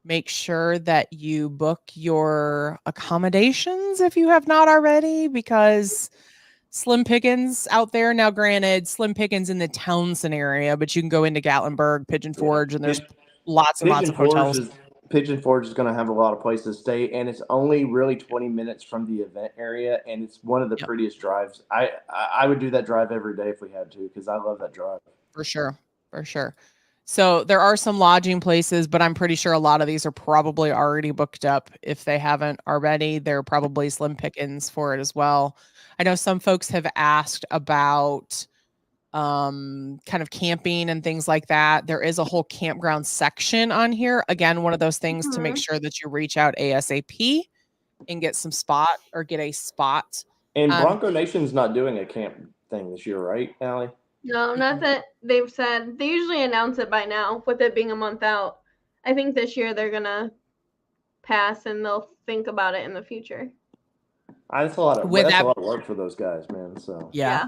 Make sure that you book your accommodations if you have not already, because slim pickings out there. Now, granted, slim pickings in the Townsend area, but you can go into Gatlinburg, Pigeon Forge, and there's lots and lots of hotels. Pigeon Forge is going to have a lot of places to stay, and it's only really 20 minutes from the event area, and it's one of the prettiest drives. I would do that drive every day if we had to, because I love that drive. For sure. For sure. So there are some lodging places, but I'm pretty sure a lot of these are probably already booked up. If they haven't already, they're probably slim pickings for it as well. I know some folks have asked about kind of camping and things like that. There is a whole campground section on here. Again, one of those things to make sure that you reach out ASAP and get some spot or get a spot. And Bronco Nation's not doing a camp thing this year, right, Allie? No, not that they've said. They usually announce it by now, with it being a month out. I think this year they're going to pass and they'll think about it in the future. That's a lot of work for those guys, man. So yeah.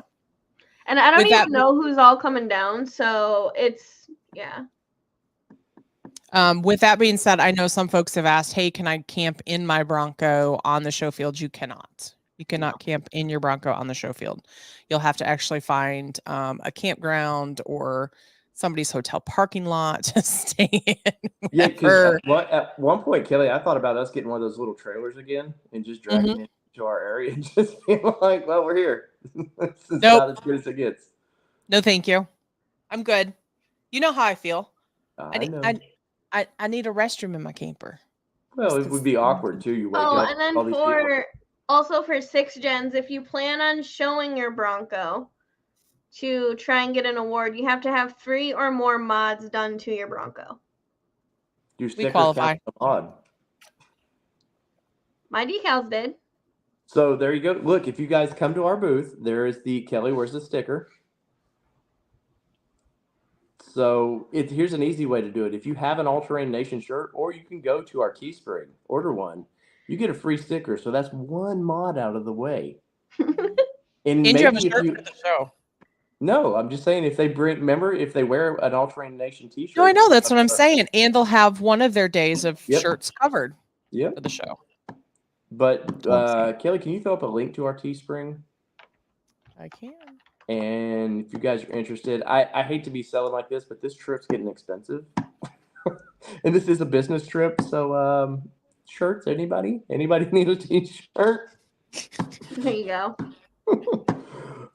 And I don't even know who's all coming down, so it's with that being said, I know some folks have asked, hey, can I camp in my Bronco on the show field? You cannot. You cannot camp in your Bronco on the show field. You'll have to actually find a campground or somebody's hotel parking lot to stay in. Yeah, Whatever. because at one point, Kelly, I thought about us getting one of those little trailers again and just dragging it to our area and just being like, well, we're here. It's about as good as it gets. No, thank you. I'm good. You know how I feel. I know. I need a restroom in my camper. Well, it would be awkward too. You wake up. And then all these people. Also for 6 gens, if you plan on showing your Bronco to try and get an award, you have to have 3 or more mods done to your Bronco. Do we qualify. Mod? My decals did. So there you go. Look, if you guys come to our booth, there is the Kelly Where's the Sticker. So here's an easy way to do it. If you have an All Terrain Nation shirt, or you can go to our Teespring, order one, you get a free sticker. So that's one mod out of the way. And you have a shirt for the show. No, I'm just saying if they if they wear an All Terrain Nation t-shirt. No, I know, that's what I'm saying. And they'll have one of their days of shirts covered for the show. But Kelly, can you throw up a link to our Teespring? I can. And if you guys are interested, I hate to be selling like this, but this trip's getting expensive. And this is a business trip, so shirts, anybody need a t-shirt? There you go.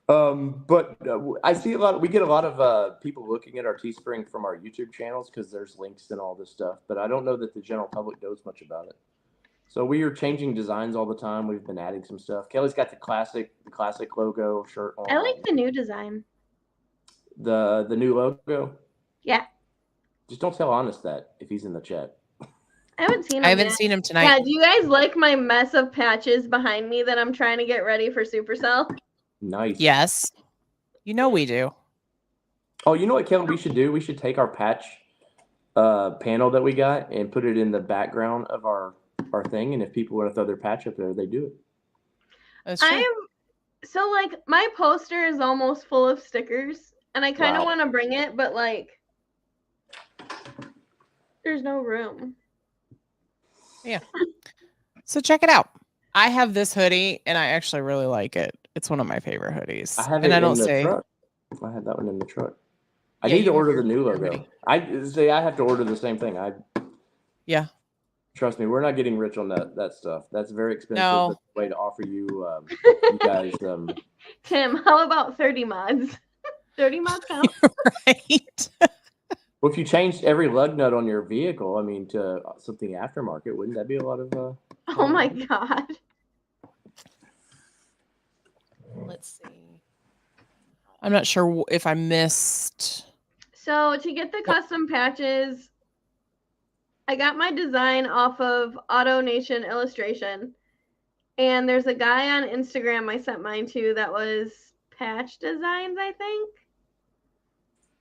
But I see we get a lot of people looking at our Teespring from our YouTube channels because there's links and all this stuff, but I don't know that the general public knows much about it. So we are changing designs all the time. We've been adding some stuff. Kelly's got the classic logo shirt on. I like the new design. The new logo? Yeah. Just don't tell Honest that if he's in the chat. I haven't seen him tonight. Yeah, do you guys like my mess of patches behind me that I'm trying to get ready for Supercell? Nice. Yes. You know we do. Oh, you know what, Kelly, we should do? We should take our patch panel that we got and put it in the background of our thing, and if people want to throw their patch up there, they do it. That's true. So like my poster is almost full of stickers, and I kind of want to bring it, but like there's no room. Yeah. So check it out. I have this hoodie, and I actually really like it. It's one of my favorite hoodies. I have it in the truck. I have that one in the truck. I need to order the new logo. I have to order the same thing. Yeah. Trust me, we're not getting rich on that stuff. That's very expensive. No. That's a way to offer you, you guys. Tim, how about 30 mods? 30 mods count? Right. Well, if you changed every lug nut on your vehicle, I mean, to something aftermarket, wouldn't that be a lot of? Oh my God. Let's see. I'm not sure if I missed. So to get the custom patches, I got my design off of AutoNation Illustration, and there's a guy on Instagram I sent mine to that was Patch Designs, I think,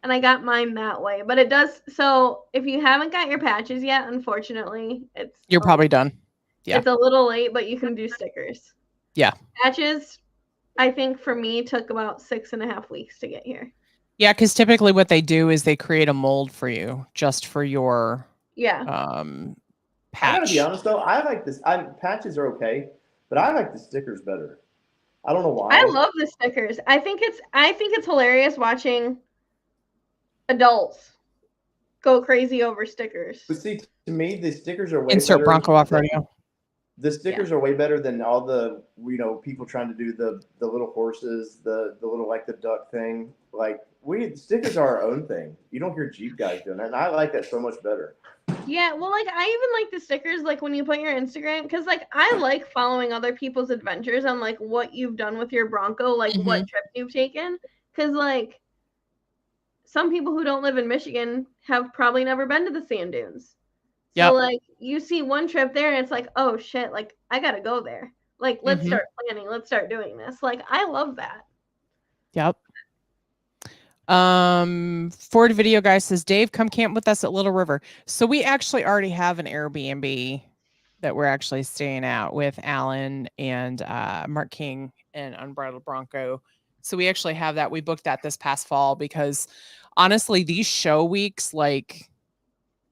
and I got mine that way. But it does, so if you haven't got your patches yet, unfortunately, you're probably done. Yeah, it's a little late, but you can do stickers. Yeah, patches, I think for me took about 6.5 weeks to get here. Yeah, because typically what they do is they create a mold for you just for your patch. I gotta be honest though, I like this. Patches are okay, but I like the stickers better. I don't know why. I love the stickers. I think it's hilarious watching adults go crazy over stickers. But see, to me, the stickers are way Insert better. Bronco off radio. The stickers are way better than all the people trying to do the little horses, the little like the duck thing. Like stickers are our own thing. You don't hear Jeep guys doing that, and I like that so much better. Yeah, well, like I even like the stickers like when you put your Instagram, because like I like following other people's adventures on like what you've done with your Bronco, like what trip you've taken, because like some people who don't live in Michigan have probably never been to the sand dunes. So like you see one trip there and it's like, oh shit, like I gotta go there. Like let's start planning, let's start doing this. Like I love that. Yep. Ford Video Guy says, Dave, come camp with us at Little River. So we actually already have an Airbnb that we're actually staying at with Alan and Mark King and Unbridled Bronco. So we actually have that. We booked that this past fall because honestly, these show weeks, like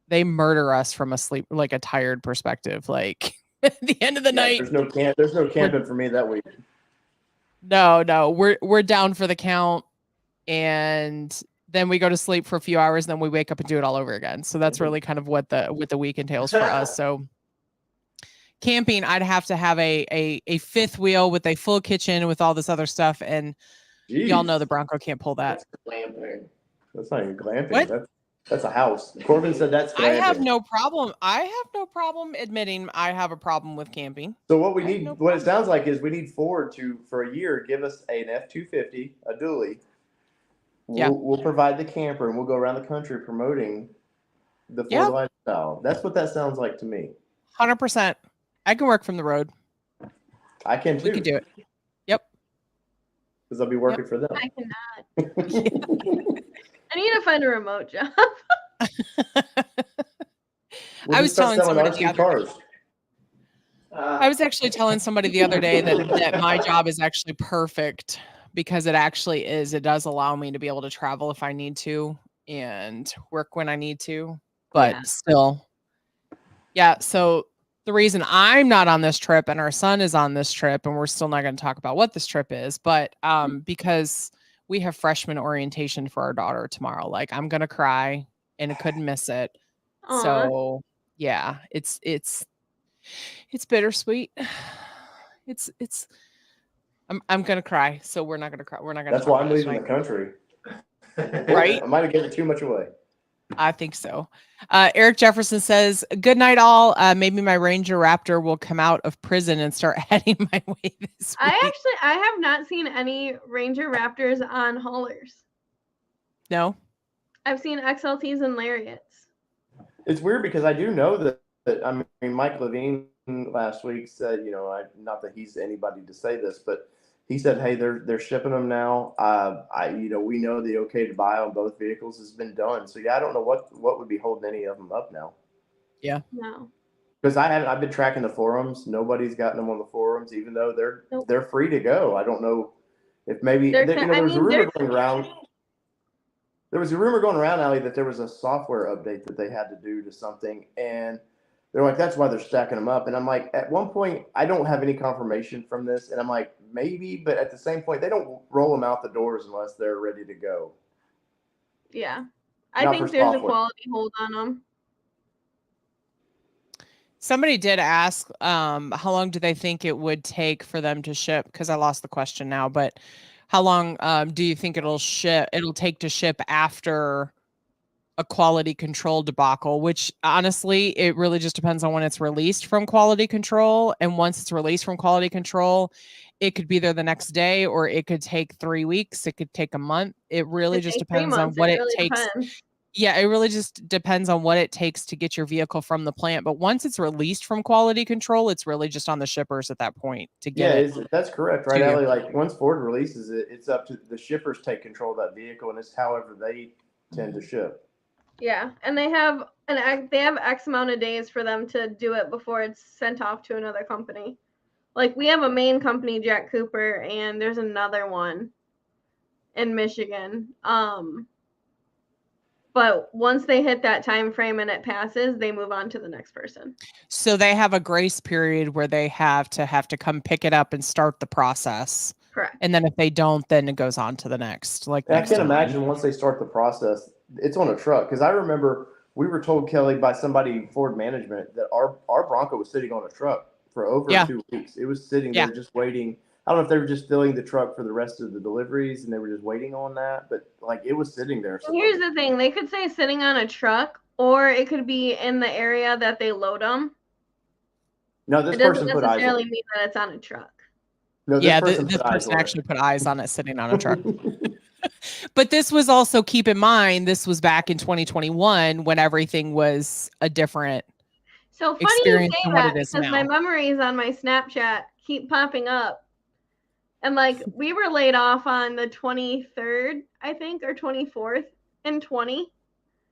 they murder us from a tired perspective. Like at the end of the night, there's no camping for me that week. No, we're down for the count. And then we go to sleep for a few hours, and then we wake up and do it all over again. So that's really kind of what the week entails for us. So camping, I'd have to have a fifth wheel with a full kitchen with all this other stuff, and y'all know the Bronco can't pull that. That's glamping. That's not even glamping. What? That's a house. Corbin said that's glamping. I have no problem admitting I have a problem with camping. So what we need, what it sounds like is we need Ford to, for a year, give us an F-250, a dually. We'll provide the camper, and we'll go around the country promoting the Ford lifestyle. That's what that sounds like to me. 100%. I can work from the road. I can too. We can do it. Yep. Because I'll be working for them. I cannot. I need to find a remote job. I was telling somebody the other day. I was actually telling somebody the other day that my job is actually perfect because it actually is. It does allow me to be able to travel if I need to and work when I need to, but still. Yeah. So the reason I'm not on this trip and our son is on this trip, and we're still not going to talk about what this trip is, but because we have freshman orientation for our daughter tomorrow. Like, I'm going to cry and I couldn't miss it. Aww. So yeah, it's bittersweet. I'm going to cry. So we're not going to cry. We're not going to. That's why I'm leaving the country. Right. I might have given too much away. I think so. Eric Jefferson says, good night, all. Maybe my Ranger Raptor will come out of prison and start heading my way this week. I have not seen any Ranger Raptors on haulers. No. I've seen XLTs and Lariats. It's weird because I do know that I mean, Mike Levine last week said, not that he's anybody to say this, but he said, hey, they're shipping them now. We know the okay to buy on both vehicles has been done. So yeah, I don't know what would be holding any of them up now. Yeah. No. Because I've been tracking the forums. Nobody's gotten them on the forums, even though they're free to go. I don't know if maybe there was a rumor going around. There was a rumor going around, Aly, that there was a software update that they had to do to something, and they're like, that's why they're stacking them up. And I'm like, at one point, I don't have any confirmation from this. And I'm like, maybe, but at the same point, they don't roll them out the doors unless they're ready to go. Yeah. I think there's a quality hold on them. Somebody did ask, how long do they think it would take for them to ship? Because I lost the question now, but how long do you think it'll take to ship after a quality control debacle, which honestly, it really just depends on when it's released from quality control. And once it's released from quality control, it could be there the next day, or it could take 3 weeks. It could take a month. It really just depends on what it takes. Yeah, it really just depends on what it takes to get your vehicle from the plant. But once it's released from quality control, it's really just on the shippers at that point to get it. That's correct, right, Aly? Like, once Ford releases it, it's up to the shippers take control of that vehicle, and it's however they tend to ship. Yeah, and they have X amount of days for them to do it before it's sent off to another company. Like, we have a main company, Jack Cooper, and there's another one in Michigan. But once they hit that time frame and it passes, they move on to the next person. So they have a grace period where they have to come pick it up and start the process. Correct. And then if they don't, then it goes on to the next. I can imagine once they start the process, it's on a truck. Because I remember we were told, Kelly, by somebody Ford management that our Bronco was sitting on a truck for over 2 weeks. It was sitting there just waiting. I don't know if they were just filling the truck for the rest of the deliveries and they were just waiting on that, but it was sitting there. Here's the thing. They could say sitting on a truck, or it could be in the area that they load them. No, this person put eyes on it. It doesn't necessarily mean that it's on a truck. No, this person actually put eyes on it sitting on a truck. But this was also, keep in mind, this was back in 2021 when everything was a different experience than what it is now. Because my memories on my Snapchat keep popping up. And we were laid off on the 23rd, I think, or 24th in 20.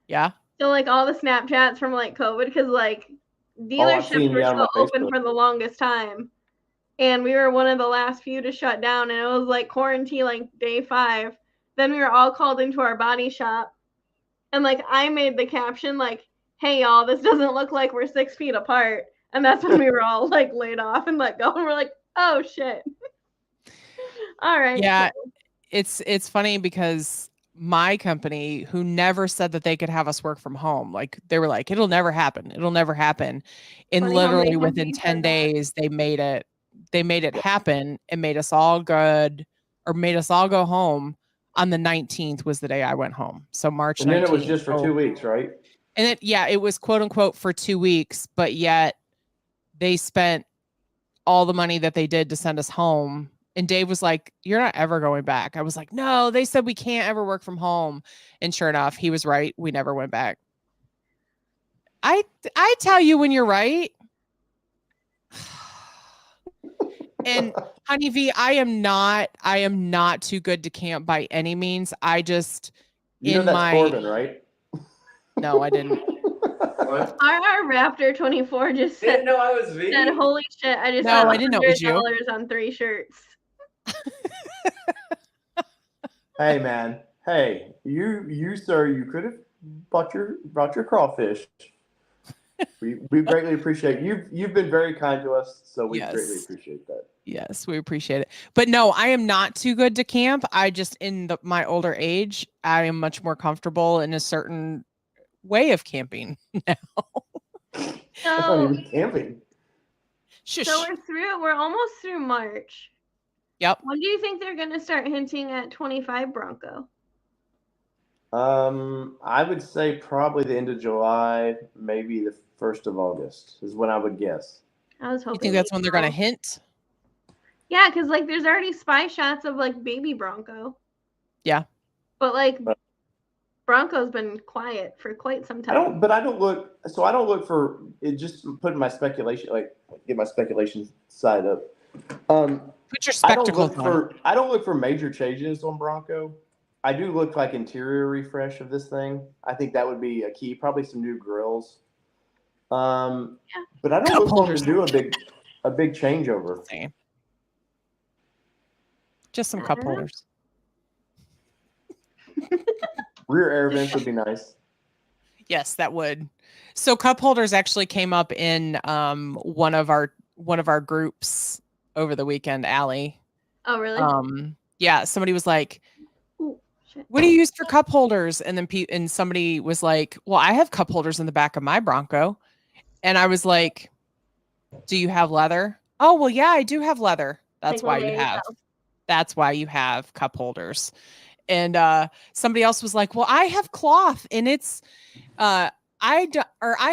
Yeah. So all the Snapchats from COVID, because dealerships were still open for the longest time. And we were one of the last few to shut down, and it was quarantine day 5. Then we were all called into our body shop. And I made the caption hey y'all, this doesn't look like we're 6 feet apart. And that's when we were all laid off and let go. And we're oh shit. All right. Yeah, it's funny because my company who never said that they could have us work from home. Like they were like, it'll never happen. It'll never happen. And Funny how my literally within company 10 said that. days, they made it happen and made us all good or made us all go home. On the 19th was the day I went home. So March 19th. And then it was just for 2 weeks, right? And it was quote unquote for 2 weeks, but yet they spent all the money that they did to send us home. And Dave was like, you're not ever going back. I was like, no, they said we can't ever work from home. And sure enough, he was right. We never went back. I tell you when you're right. And Honey V, I am not too good to camp by any means. I just Corbin, right? No, I didn't. Our Raptor 24 just said, know I was V. said, holy shit, I just I didn't know it was you. $100 on 3 shirts. Hey man. Hey, you sir, you could have brought your crawfish. We greatly appreciate you've been very kind to us, so we greatly appreciate that. Yes, we appreciate it. But no, I am not too good to camp. I just in my older age, I am much more comfortable in a certain way of camping now. So camping. Shush. So we're almost through March. Yep. When do you think they're gonna start hinting at 25 Bronco? I would say probably the end of July, maybe the 1st of August is when I would guess. I was hoping. You think that's when they're gonna hint? Yeah, because like there's already spy shots of like baby Bronco. Yeah. But like Bronco's been quiet for quite some time. I don't look for it. Just putting my speculation, like get my speculation side up. Put your spectacles on. I don't look for major changes on Bronco. I do look like interior refresh of this thing. I think that would be a key. Probably some new grills. But I don't look for them to do a big changeover. Same. Just some cup holders. Rear air vents would be nice. Yes, that would. So cup holders actually came up in one of our groups over the weekend, Aly. Oh, really? Yeah, somebody was like, "Ooh, shit. What do you use for cup holders?" And then somebody was like, "Well, I have cup holders in the back of my Bronco." And I was like, "Do you have leather?" "Oh, well, yeah, I do have leather." That's why you have cup holders. And somebody else was like, "Well, I have cloth and it's I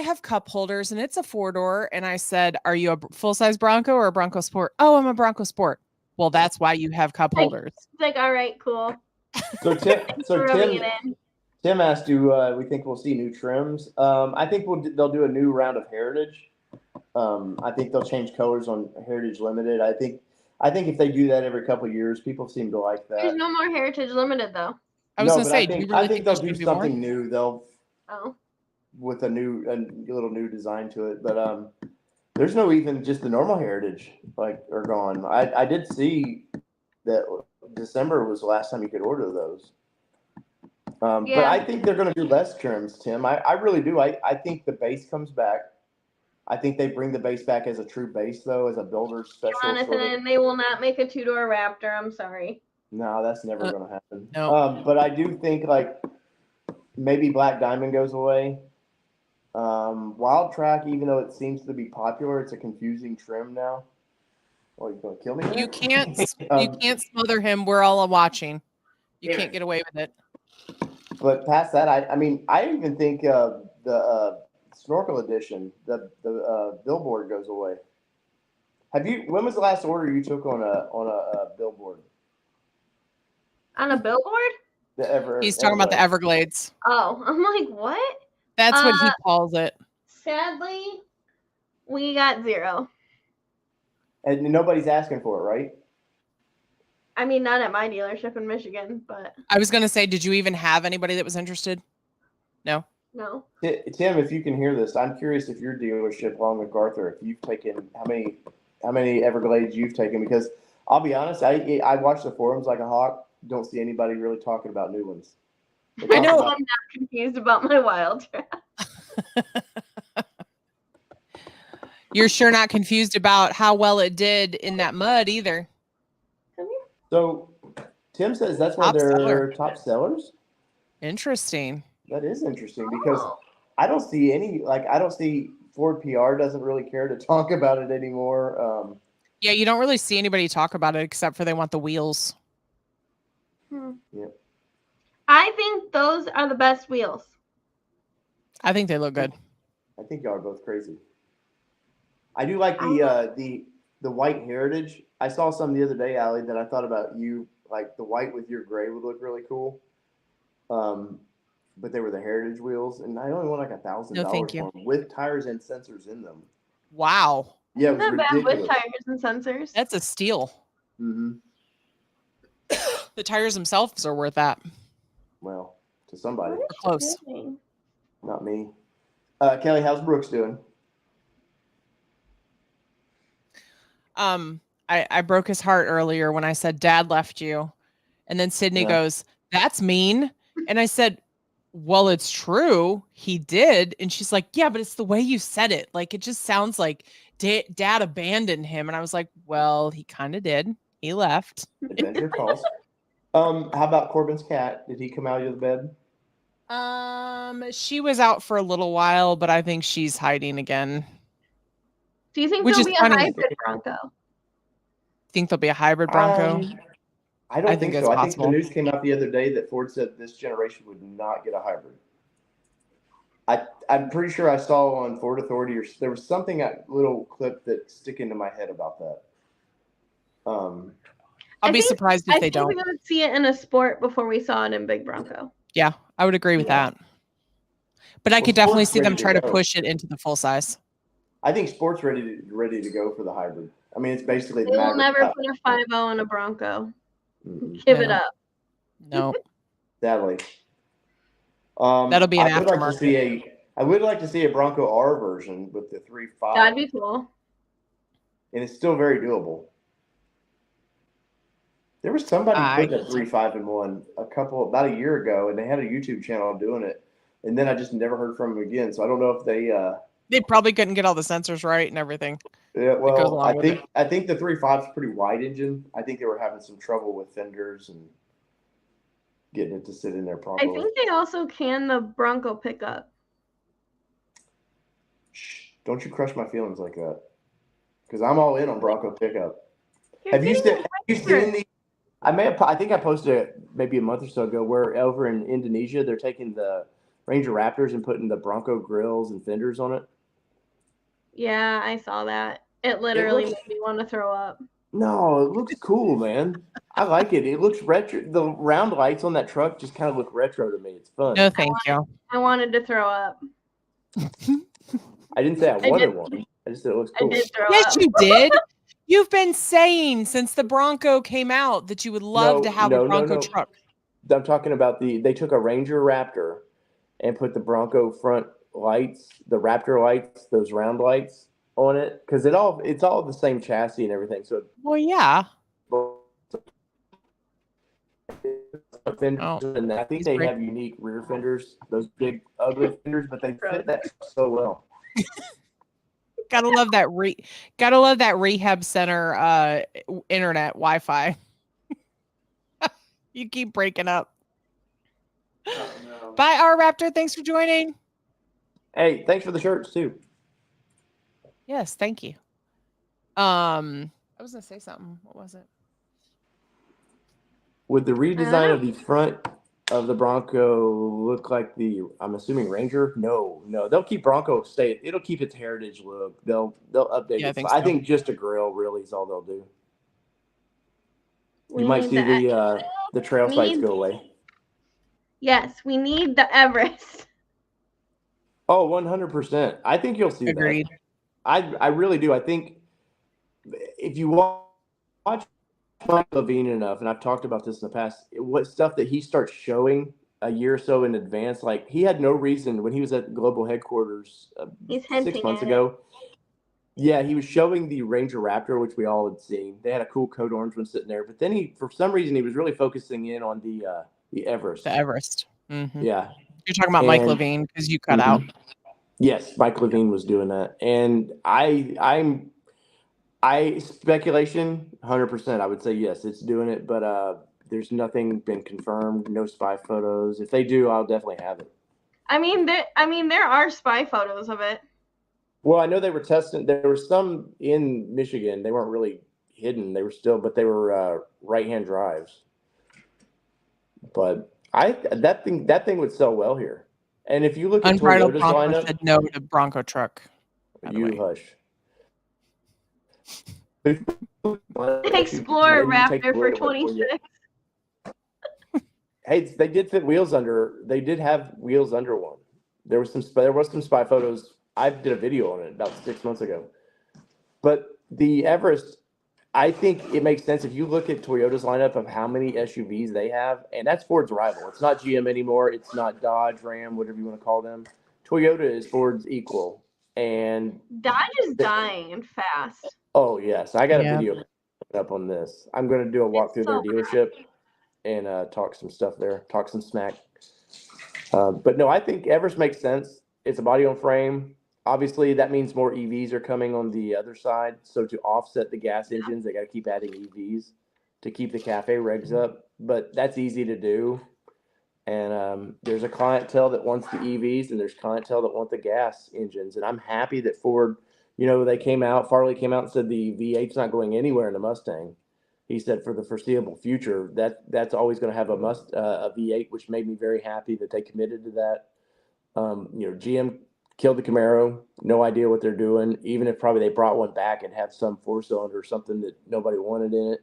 have cup holders and it's a 4-door." And I said, "Are you a full-size Bronco or a Bronco Sport?" "Oh, I'm a Bronco Sport." "Well, that's why you have cup holders." It's like, all right, cool. Tim asked, "Do we think we'll see new trims?" I think they'll do a new round of Heritage. I think they'll change colors on Heritage Limited. I think if they do that every couple of years, people seem to like that. There's no more Heritage Limited though. I was going to say, I think they'll do something new. They'll with a little new design to it. But there's no even just the normal Heritage are gone. I did see that December was the last time you could order those. But I think they're going to do less trims, Tim. I really do. I think the base comes back. I think they bring the base back as a true base, though, as a builder special. Jonathan, they will not make a 2-door Raptor. I'm sorry. No, that's never going to happen. No. But I do think maybe Black Diamond goes away. Wild Track, even though it seems to be popular, it's a confusing trim now. Oh, you going to kill me? You can't smother him. We're all watching. You can't get away with it. But past that, I even think the Snorkel Edition, the billboard goes away. When was the last order you took on a billboard? On a billboard? He's talking about the Everglades. Oh, I'm like, what? That's what he calls it. Sadly, we got 0. And nobody's asking for it, right? I mean, not at my dealership in Michigan, but I was going to say, did you even have anybody that was interested? No. No. Tim, if you can hear this, I'm curious if your dealership, along with Garther, if you've taken how many Everglades you've taken, because I'll be honest, I watch the forums like a hawk. Don't see anybody really talking about new ones. I know I'm not confused about my Wild Track. You're sure not confused about how well it did in that mud either. So Tim says that's one of their top sellers. Interesting. That is interesting because Oh. I don't see Ford PR doesn't really care to talk about it anymore. Yeah, you don't really see anybody talk about it except for they want the wheels. Yeah. I think those are the best wheels. I think they look good. I think y'all are both crazy. I do like the white heritage. I saw some the other day, Aly, that I thought about you. Like the white with your gray would look really cool. But they were the heritage wheels, and I only want like No, thank $1,000 you. for them with tires and sensors in them. Wow. Yeah, it Isn't was that bad with ridiculous. tires and sensors? That's a steal. Mm-hmm. The tires themselves are worth that. Well, to somebody, Or close. not me. Kelly, how's Brooks doing? I broke his heart earlier when I said Dad left you. And then Sydney goes, "That's mean." And I said, "Well, it's true. He did." And she's like, "Yeah, but it's the way you said it. Like, it just sounds like Dad abandoned him." And I was like, "Well, he kind of did. He left." Adventure calls. How about Corbin's cat? Did he come out of the bed? She was out for a little while, but I think she's hiding again. Do you think Which there'll is be funny. a hybrid Bronco? Think there'll be a hybrid Bronco? I don't think think so. it's I think the possible. news came out the other day that Ford said this generation would not get a hybrid. I'm pretty sure I saw on Ford Authority, or there was something, a little clip that stick into my head about that. I'll be surprised if they don't. I think we would see it in a sport before we saw it in Big Bronco. Yeah, I would agree with that. But I could definitely see them try to push it into the full size. I think Sport's ready to go for the hybrid. I mean, it's basically They will never put a 5.0 in a Bronco. Give it up. No. Sadly. That'll be an aftermarket. I would like to see a Bronco R version with the 3.5. That'd be cool. And it's still very doable. There was somebody putting a 3.5 in one about a year ago, and they had a YouTube channel doing it. And then I just never heard from them again. So I don't know if they probably couldn't get all the sensors right and everything. Yeah, well, I think the 3.5 is pretty wide engine. I think they were having some trouble with fenders and getting it to sit in there properly. I think they also can the Bronco pickup. Shh, don't you crush my feelings like that. Because I'm all in on Bronco pickup. Have you seen the? I think I posted it maybe a month or so ago where over in Indonesia they're taking the Ranger Raptors and putting the Bronco grills and fenders on it. Yeah, I saw that. It literally made me want to throw up. No, it looks cool, man. I like it. It looks retro. The round lights on that truck just kind of look retro to me. It's fun. No, thank you. I wanted to throw up. I didn't say I wanted one. I just said it looks cool. I did throw yes, up. you did. You've been saying since the Bronco came out that you would love to have a Bronco truck. I'm talking about they took a Ranger Raptor and put the Bronco front lights, the Raptor lights, those round lights on it, because it's all the same chassis and everything. So yeah. And I think they have unique rear fenders, those big ugly fenders, but they fit that so well. Gotta love that rehab center internet Wi-Fi. You keep breaking up. Oh, no. Bye, R Raptor. Thanks for joining. Hey, thanks for the shirts too. Yes, thank you. I was gonna say something. What was it? Would the redesign of the front of the Bronco look like I'm assuming Ranger? No. They'll keep Bronco it'll keep its heritage look. They'll update it. I think just a grill really is all they'll do. You might see the trail sights go away. Yes, we need the Everest. Oh, 100%. I think you'll see that. I really do. I think if you watch Mike Levine enough, and I've talked about this in the past, what stuff that he starts showing a year or so in advance, like he had no reason when he was at global headquarters 6 months ago. Yeah, he was showing the Ranger Raptor, which we all had seen. They had a cool code orange one sitting there, but then for some reason, he was really focusing in on the Everest. The Everest. Mm-hmm. Yeah. You're talking about Mike Levine because you cut out. Yes, Mike Levine was doing that. And speculation, 100%, I would say yes, it's doing it. But There's nothing been confirmed. No spy photos. If they do, I'll definitely have it. I mean, there are spy photos of it. Well, I know they were testing. There were some in Michigan. They weren't really hidden. They were still, but they were right-hand drives. But that thing would sell well here. And if you look at Unbridled Toyota's Bronco lineup, said no to Bronco truck. you hush. Explorer Raptor for 26. Hey, they did fit wheels under. They did have wheels under one. There was some spy photos. I did a video on it about 6 months ago. But the Everest, I think it makes sense if you look at Toyota's lineup of how many SUVs they have, and that's Ford's rival. It's not GM anymore. It's not Dodge, Ram, whatever you want to call them. Toyota is Ford's equal. And Dodge is dying fast. Oh, yes. I got a video up on this. I'm going to do a walk through their dealership and talk some stuff there, talk some smack. But no, I think Everest makes sense. It's a body on frame. Obviously, that means more EVs are coming on the other side. So to offset the gas engines, they got to keep adding EVs to keep the cafe regs up. But that's easy to do. And there's a clientele that wants the EVs, and there's clientele that want the gas engines. And I'm happy that Ford, Farley came out and said the V8's not going anywhere in the Mustang. He said for the foreseeable future, that's always going to have a V8, which made me very happy that they committed to that. GM killed the Camaro. No idea what they're doing. Even if probably they brought one back and have some 4-cylinder or something that nobody wanted in it.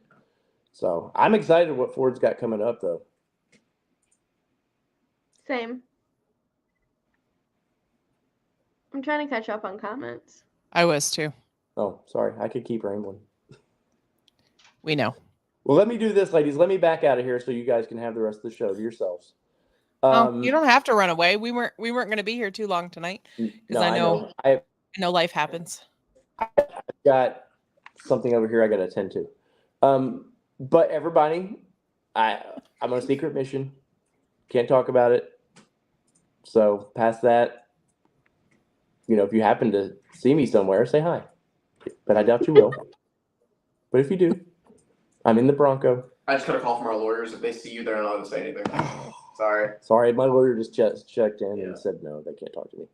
So I'm excited what Ford's got coming up, though. Same. I'm trying to catch up on comments. I was too. Oh, sorry. I could keep rambling. We know. Well, let me do this, ladies. Let me back out of here so you guys can have the rest of the show to yourselves. You don't have to run away. We weren't going to be here too long tonight because I know life happens. I've got something over here I got to attend to. But everybody, I'm on a secret mission. Can't talk about it. So past that, if you happen to see me somewhere, say hi. But I doubt you will. But if you do, I'm in the Bronco. I just got a call from our lawyers. If they see you, they're not allowed to say anything. Sorry, my lawyer just checked in and said no, they can't talk to me.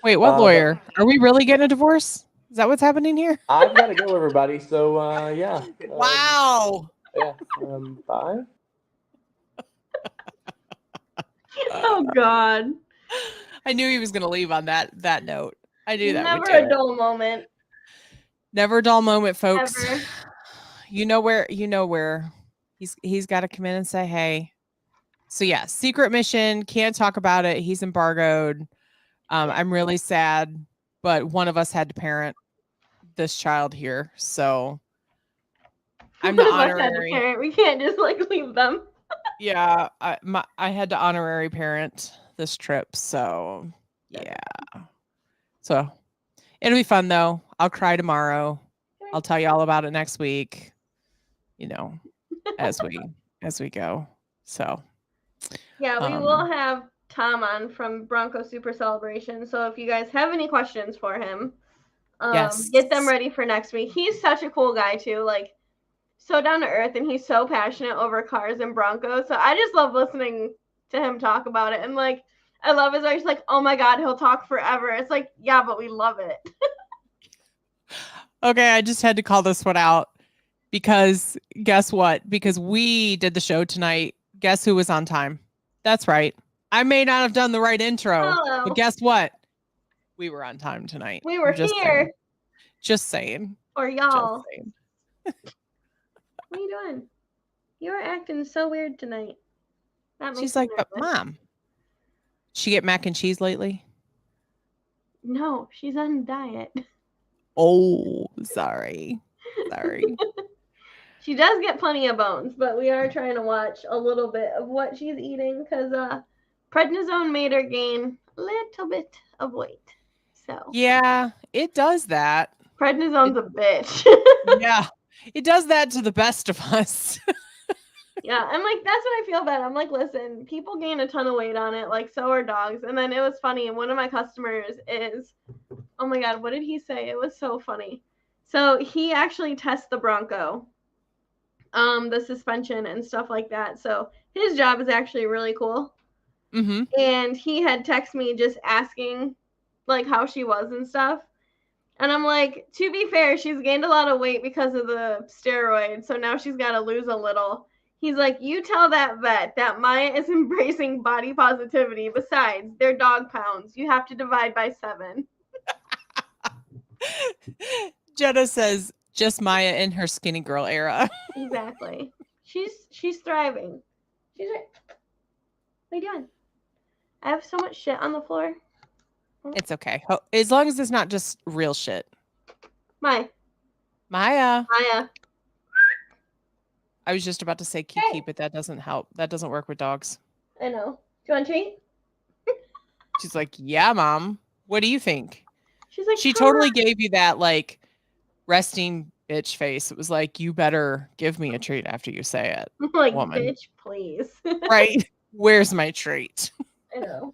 Wait, what lawyer? Are we really getting a divorce? Is that what's happening here? I've got to go, everybody. So yeah. Wow. Yeah. Bye. Oh God. I knew he was going to leave on that note. I knew that. Never a dull moment. Never a dull moment, folks. Ever. You know where he's got to come in and say, hey. So yeah, secret mission. Can't talk about it. He's embargoed. I'm really sad, but one of us had to parent this child here. So I'm the honorary. We can't just leave them. Yeah, I had to honorary parent this trip. So yeah. So it'll be fun though. I'll cry tomorrow. I'll tell you all about it next week. As we go. So yeah, we will have Tom on from Bronco Super Celebration. So if you guys have any questions for him, get them ready for next week. He's such a cool guy too, so down to earth, and he's so passionate over cars and Broncos. So I just love listening to him talk about it. And I love his voice. Oh my God, he'll talk forever. It's yeah, but we love it. Okay, I just had to call this one out because guess what? Because we did the show tonight. Guess who was on time? That's right. I may not have done the right intro, but guess what? We were on time tonight. We were here. Just saying. Or y'all. What are you doing? You're acting so weird tonight. She's like, but Mom, she get mac and cheese lately? No, she's on a diet. Oh, sorry. She does get plenty of bones, but we are trying to watch a little bit of what she's eating because prednisone made her gain a little bit of weight. So yeah, it does that. Prednisone's a bitch. Yeah, it does that to the best of us. Yeah, I'm that's what I feel bad. I'm listen, people gain a ton of weight on it, so are dogs. And then it was funny. One of my customers is, oh my God, what did he say? It was so funny. So he actually tests the Bronco the suspension and stuff like that. So his job is actually really cool. Mm-hmm. And he had texted me just asking like how she was and stuff. And I'm like, to be fair, she's gained a lot of weight because of the steroids, so now she's got to lose a little. He's like, you tell that vet that Maya is embracing body positivity. Besides, they're dog pounds. You have to divide by 7. Jenna says, just Maya in her skinny girl era. Exactly. She's thriving. She's right. What are you doing? I have so much shit on the floor. It's okay. As long as it's not just real shit. Maya. Maya. Maya. I was just about to say Kiki, but that doesn't help. That doesn't work with dogs. I know. Do you want a treat? She's like, yeah, Mom. What do you think? She's like, she totally gave you that like resting bitch face. It was like, you better give me a treat after you say it. I'm like, woman. bitch, please. Right? Where's my treat? I know.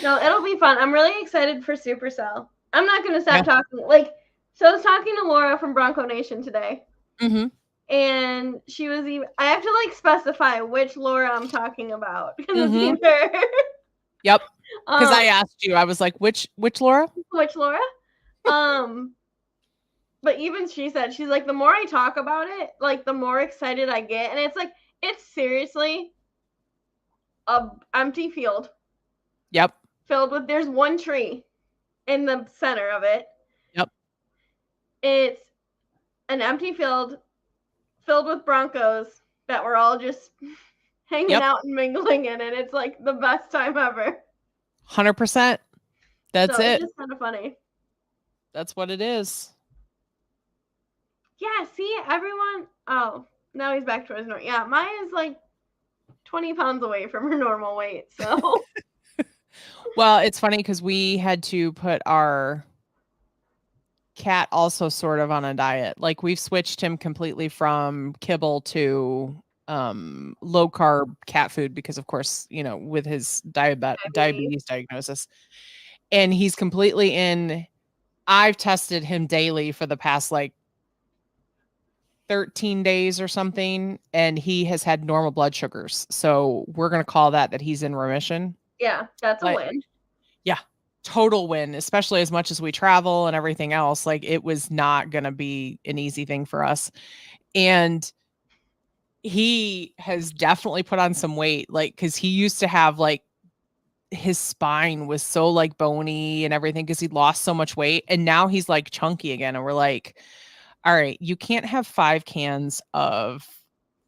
No, it'll be fun. I'm really excited for Supercell. I'm not going to stop talking. Like, so I was talking to Laura from Bronco Nation today. Mm-hmm. And she was even, I have to like specify which Laura I'm talking about. Because it's either. Yep. Because I asked you, I was like, which Laura? Which Laura? But even she said, she's like, the more I talk about it, like the more excited I get. And it's like, it's seriously a empty field. Yep. Filled with, there's one tree in the center of it. Yep. It's an empty field filled with Broncos that were all just hanging out and mingling in it. It's like the best time ever. 100%. That's so it. It's just kind of funny. That's what it is. Yeah, see, everyone. Oh, now he's back to his normal. Yeah, Maya's like 20 pounds away from her normal weight. So. Well, it's funny because we had to put our cat also sort of on a diet. Like we've switched him completely from kibble to low carb cat food because of course, you know, with his diabetes diagnosis. And he's completely in. I've tested him daily for the past like 13 days or something, and he has had normal blood sugars. So we're going to call that he's in remission. Yeah, that's a win. Yeah, total win, especially as much as we travel and everything else. Like it was not going to be an easy thing for us. And he has definitely put on some weight, like, because he used to have like his spine was so like bony and everything because he'd lost so much weight. And now he's like chunky again. And we're like, all right, you can't have 5 cans of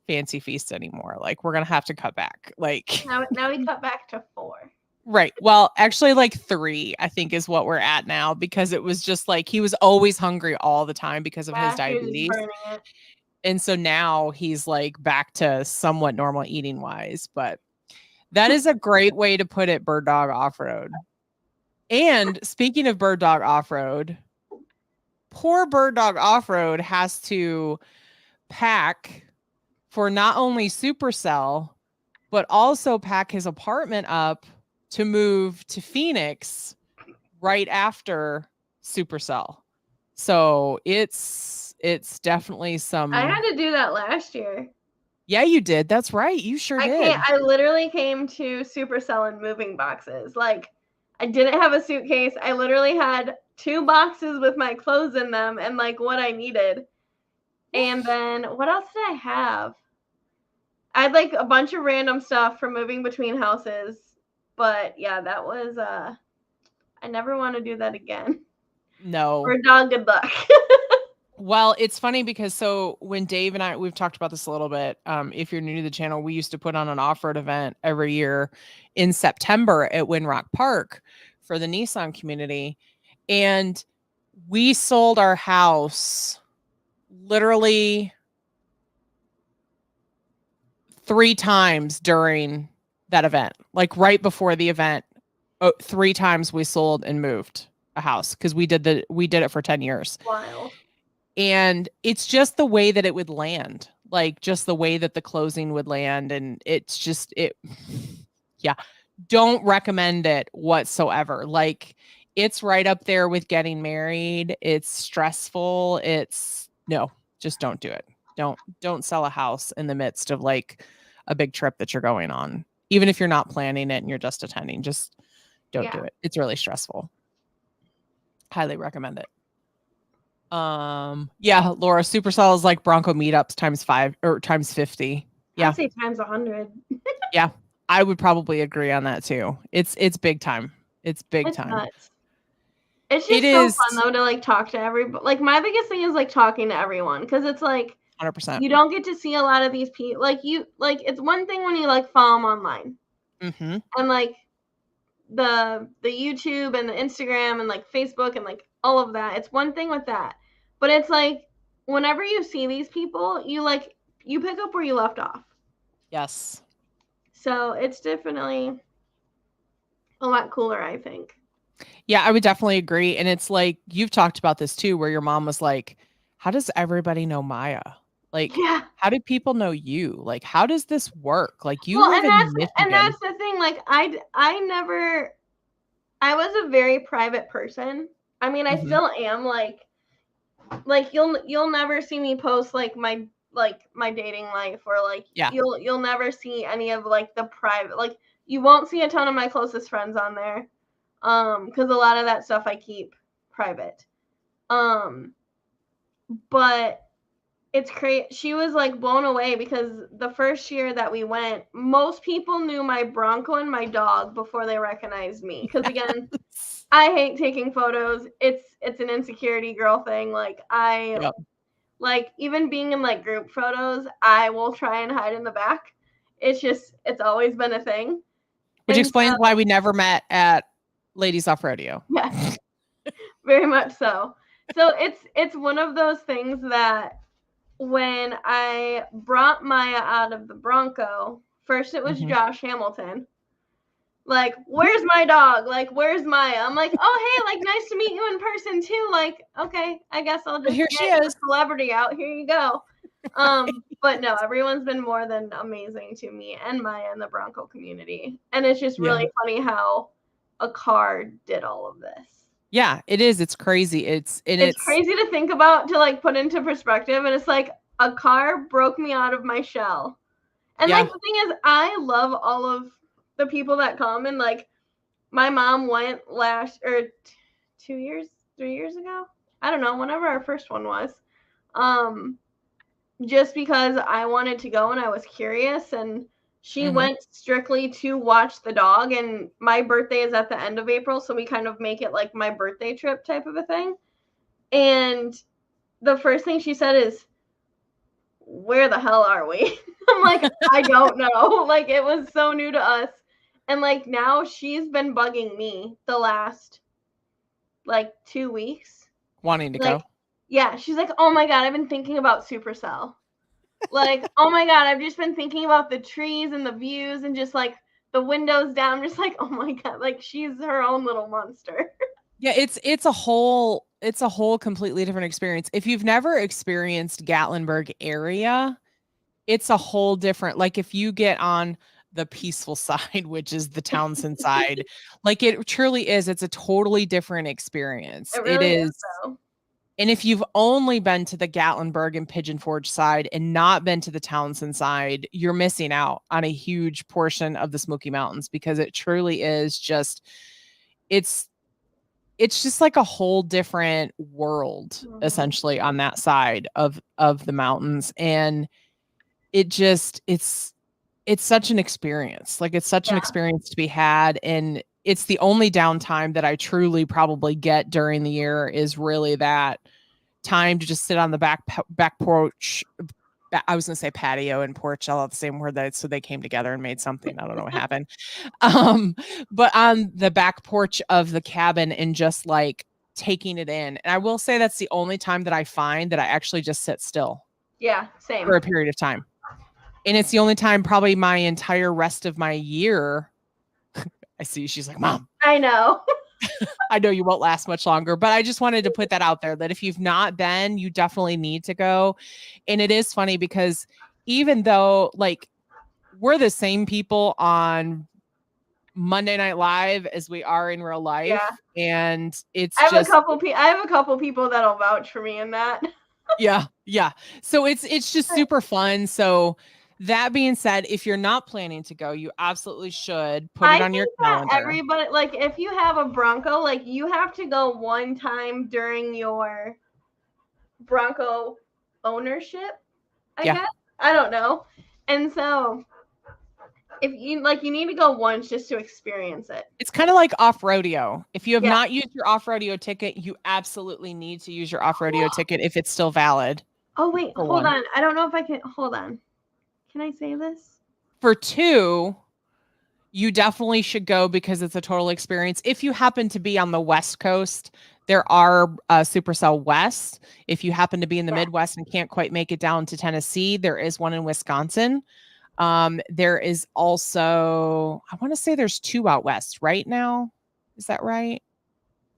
Fancy Feast anymore. Like we're going to have to cut back. Like now we cut back to 4. Right. Well, actually like 3, I think is what we're at now because it was just like he was always hungry all the time because of his diabetes. And so now he's like back to somewhat normal eating wise, but that is a great way to put it, Bird Dog Off-Road. And speaking of Bird Dog Off-Road, poor Bird Dog Off-Road has to pack for not only Supercell, but also pack his apartment up to move to Phoenix right after Supercell. So it's definitely some. I had to do that last year. Yeah, you did. That's right. You sure did. I literally came to Supercell in moving boxes. Like, I didn't have a suitcase. I literally had 2 boxes with my clothes in them and like what I needed. And then what else did I have? I had like a bunch of random stuff from moving between houses. But yeah, that was I never want to do that again. No. Bird Dog, good luck. Well, it's funny because so when Dave and we've talked about this a little bit. If you're new to the channel, we used to put on an off-road event every year in September at Windrock Park for the Nissan community. And we sold our house literally 3 times during that event. Like right before the event, 3 times we sold and moved a house because we did it for 10 years. Wow. And it's just the way that it would land, like just the way that the closing would land. And it's just, yeah, don't recommend it whatsoever. Like it's right up there with getting married. It's stressful. No, just don't do it. Don't sell a house in the midst of like a big trip that you're going on. Even if you're not planning it and you're just attending, just don't do it. It's really stressful. Highly recommend it. Yeah, Laura, Supercell is like Bronco meetups times 5 or times 50. Yeah. I'd say times 100. Yeah. I would probably agree on that too. It's big time. It's big time. Nuts. It's just so fun though to like talk to everybody. Like my biggest thing is like talking to everyone because it's like 100%. You don't get to see a lot of these people. Like it's one thing when you like follow them online, and like the YouTube and the Instagram and like Facebook and like all of that. It's one thing with that, but it's like whenever you see these people, you pick up where you left off. Yes. So it's definitely a lot cooler, I think. Yeah, I would definitely agree. And it's like, you've talked about this too, where your mom was like, how does everybody know Maya? Like, how do people know you? Like, how does this work? Like, you live in Michigan. And that's the thing. Like, I was a very private person. I mean, I still am. Like you'll never see me post like my dating life or like you'll never see any of like the private, like you won't see a ton of my closest friends on there, because a lot of that stuff I keep private. But it's crazy. She was like blown away because the first year that we went, most people knew my Bronco and my dog before they recognized me. Because again, I hate taking photos. It's an insecurity girl thing. Like like even being in like group photos, I will try and hide in the back. It's always been a thing. Which explains why we never met at Ladies Off Rodeo. Yeah, very much so. So it's one of those things that when I brought Maya out of the Bronco, first it was Josh Hamilton. Like, where's my dog? Like, where's Maya? I'm like, oh, hey, like, nice to meet you in person, too. Like, okay, I guess I'll just get a celebrity out. Here you go. But no, everyone's been more than amazing to me and Maya in the Bronco community. And it's just really funny how a car did all of this. Yeah, it is. It's crazy. It's crazy to think about, to like put into perspective. And it's like a car broke me out of my shell. And like the thing is, I love all of the people that come. And like my mom went 3 years ago. I don't know, whenever our first one was. Just because I wanted to go and I was curious, and she went strictly to watch the dog, and my birthday is at the end of April, so we kind of make it like my birthday trip type of a thing. And the first thing she said is, where the hell are we? I'm like, I don't know. Like, it was so new to us. And like now she's been bugging me the last like 2 weeks. Wanting to go. Yeah, she's like, oh my God, I've been thinking about Supercell. Like, oh my God, I've just been thinking about the trees and the views and just like the windows down. I'm just like, oh my God, like she's her own little monster. Yeah, it's a whole completely different experience. If you've never experienced Gatlinburg area, it's a whole different, like if you get on the peaceful side, which is the Townsend side, like it truly is. It's a totally different experience. It really is. And if you've only been to the Gatlinburg and Pigeon Forge side and not been to the Townsend side, you're missing out on a huge portion of the Smoky Mountains, because it truly is just, it's just like a whole different world, essentially, on that side of the mountains. And it's such an experience. Like, it's such an experience to be had. And it's the only downtime that I truly probably get during the year, is really that time to just sit on the back porch. I was going to say patio and porch, all the same word, so they came together and made something. I don't know what happened. But on the back porch of the cabin and just like taking it in. And I will say that's the only time that I find that I actually just sit still. Yeah, same. For a period of time. And it's the only time probably my entire rest of my year. I see she's like, Mom. I know. I know you won't last much longer, but I just wanted to put that out there, that if you've not been, you definitely need to go. And it is funny because even though like we're the same people on Monday Night Live as we are in real life, and it's I have a couple people that'll vouch for me in that. Yeah. Yeah. So it's just super fun. So that being said, if you're not planning to go, you absolutely should put it on your think that calendar. everybody, like, if you have a Bronco, like, you have to go one time during your Bronco ownership, I Yeah. guess. I don't know. And so if you like, you need to go once just to experience it. It's kind of like off rodeo. If you have Yeah. not used your off rodeo ticket, you absolutely need to use your off rodeo ticket if it's still valid. Oh wait, For hold one. on. I don't know if I can. Hold on. Can I say this? For two, you definitely should go because it's a total experience. If you happen to be on the West Coast, there are Supercell West. If you happen to be in the Midwest and can't quite make it down to Tennessee, there is one in Wisconsin. There is also, I want to say there's two out west right now. Is that right?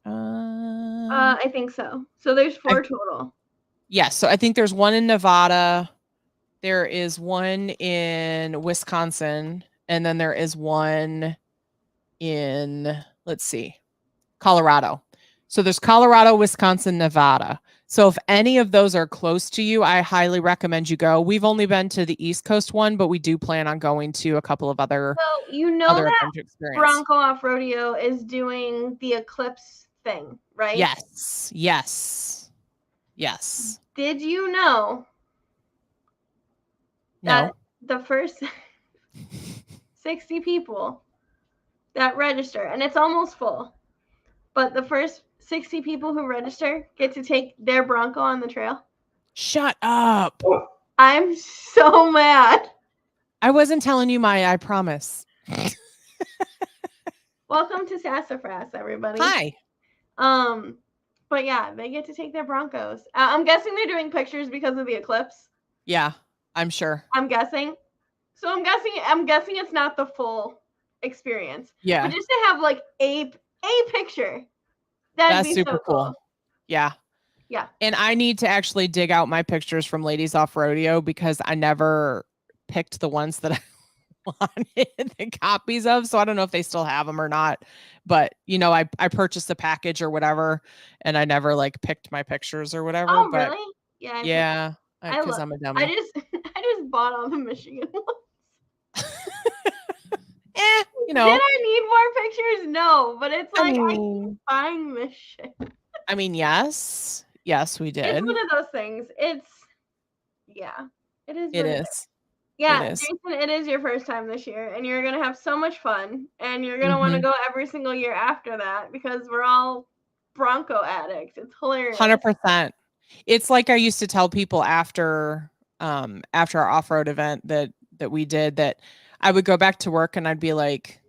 I think so. So there's 4 total. Yes. So I think there's one in Nevada. There is one in Wisconsin. And then there is one in, let's see, Colorado. So there's Colorado, Wisconsin, Nevada. So if any of those are close to you, I highly recommend you go. We've only been to the East Coast one, but we do plan on going to a couple of other. So you know other that adventure experience. Bronco Off Rodeo is doing the Eclipse thing, right? Yes. Yes. Yes. Did you know No. that the first 60 people that register, and it's almost full, but the first 60 people who register get to take their Bronco on the trail? Shut up. I'm so mad. I wasn't telling you, Maya, I promise. Welcome to Sassafras, everybody. Hi. But yeah, they get to take their Broncos. I'm guessing they're doing pictures because of the eclipse. Yeah, I'm sure. I'm guessing. So I'm guessing it's not the full experience. Yeah. But just to have like a picture. That's be super so cool. Yeah. Yeah. And I need to actually dig out my pictures from Ladies Off Rodeo because I never picked the ones that I wanted the copies of. So I don't know if they still have them or not. But you know, I purchased the package or whatever, and I never like picked my pictures or whatever. Oh, but really? Yeah. Yeah. Because I'm a dummy. I just bought all the Michigan ones. You know. Did I need more pictures? No, but it's like I keep buying this shit. I mean, yes. Yes, we did. It's one of those things. It's it is. It is. Yeah, it is. Jason, it is your first time this year, and you're gonna have so much fun, and you're gonna want to go every single year after that because we're all Bronco addicts. It's hilarious. 100%. It's like I used to tell people after our off-road event that we did, that I would go back to work and I'd be like,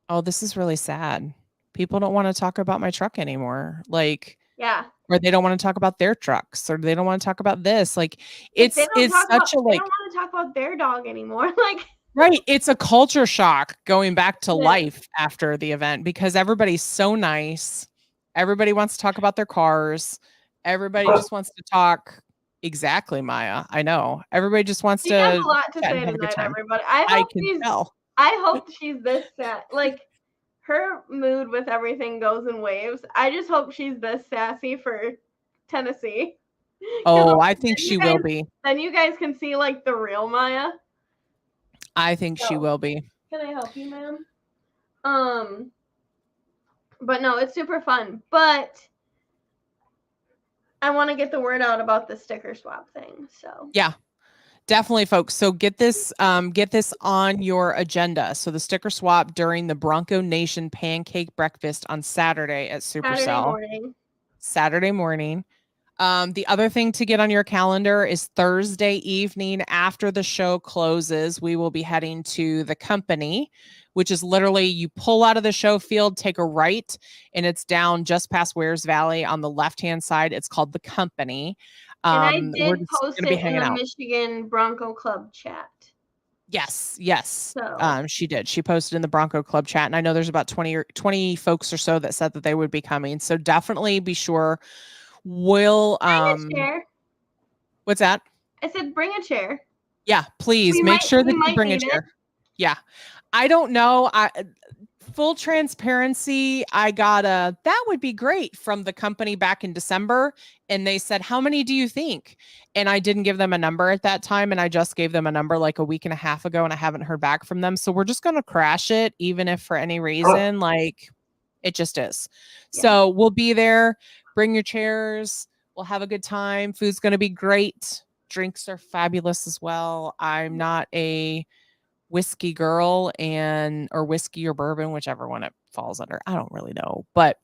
oh, this is really sad. People don't want to talk about my truck anymore. Like, yeah. Or they don't want to talk about their trucks, or they don't want to talk about this. Like, it's such a like, they don't want to talk about their dog anymore. Like, right. It's a culture shock going back to life after the event because everybody's so nice. Everybody wants to talk about their cars. Everybody just wants to talk. Exactly, Maya. I know. Everybody just wants to. Has a lot to say tonight, everybody. I hope she's this sad. Like, her mood with everything goes in waves. I just hope she's this sassy for Tennessee. Oh, I think she will be. Then you guys can see like the real Maya. I think she will be. Can I help you, ma'am? But no, it's super fun. But I want to get the word out about the sticker swap thing. So yeah. Definitely, folks. So get this on your agenda. So the sticker swap during the Bronco Nation Pancake Breakfast on Saturday at Supercell. Saturday morning. The other thing to get on your calendar is Thursday evening after the show closes. We will be heading to the Company, which is literally you pull out of the show field, take a right, and it's down just past Wears Valley on the left-hand side. It's called the Company. And I did post it in the Michigan Bronco Club chat. Yes. So. She did. She posted in the Bronco Club chat, and I know there's about 20 folks or so that said that they would be coming. So definitely be sure. We'll bring a chair. What's that? I said bring a chair. Yeah, please make sure that you bring a chair. Yeah. I don't know. full transparency, I got a that would be great from the company back in December. And they said, how many do you think? And I didn't give them a number at that time. And I just gave them a number like a week and a half ago, and I haven't heard back from them. So we're just going to crash it, even if for any reason, like it just is. Yeah. So we'll be there. Bring your chairs. We'll have a good time. Food's going to be great. Drinks are fabulous as well. I'm not a whiskey girl or whiskey or bourbon, whichever one it falls under. I don't really know, but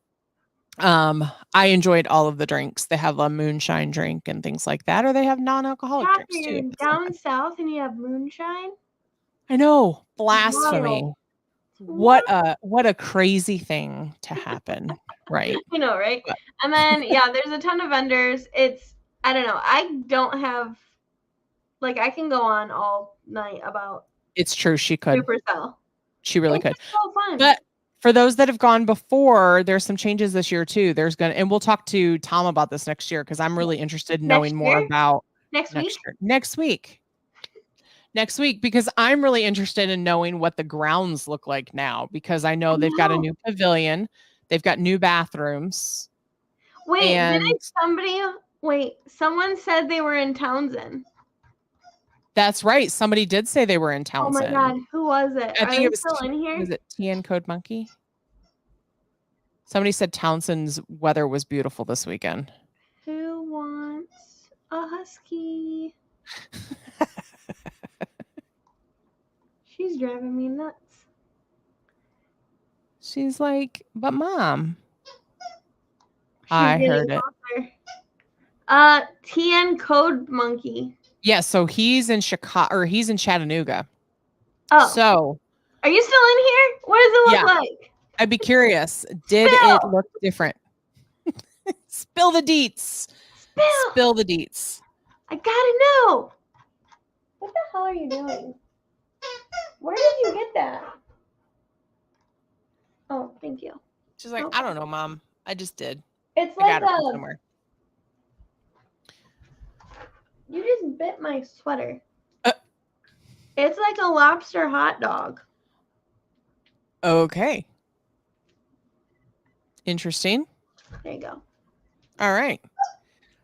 I enjoyed all of the drinks. They have a moonshine drink and things like that, or they have non-alcoholic drinks too. You're down south and you have moonshine. I know, blasphemy. Wild. What a crazy thing to happen, right? I know, right? But. And then there's a ton of vendors. I don't know. I don't have I can go on all night about. It's true. She could. Supercell. She really could. So fun. But for those that have gone before, there's some changes this year too. And we'll talk to Tom about this next year because I'm really interested in knowing more about next week, because I'm really interested in knowing what the grounds look like now, because I know they've got a new pavilion, they've got new bathrooms. Someone said they were in Townsend. That's right. Somebody did say they were in Townsend. Oh my God, who was it? I think it was still in here. Was it TN Code Monkey? Somebody said Townsend's weather was beautiful this weekend. Who wants a husky? She's driving me nuts. She's like, but Mom. I heard it. TN Code Monkey. Yeah, so he's in Chicago, or he's in Chattanooga. Oh. So. Are you still in here? What does it look like? I'd be curious. Did it look different? Spill the deets. Spill the deets. I gotta know. What the hell are you doing? Where did you get that? Oh, thank you. She's like, I don't know, Mom. I just did. It's like somewhere. You just bit my sweater. It's like a lobster hot dog. Okay. Interesting. There you go. All right.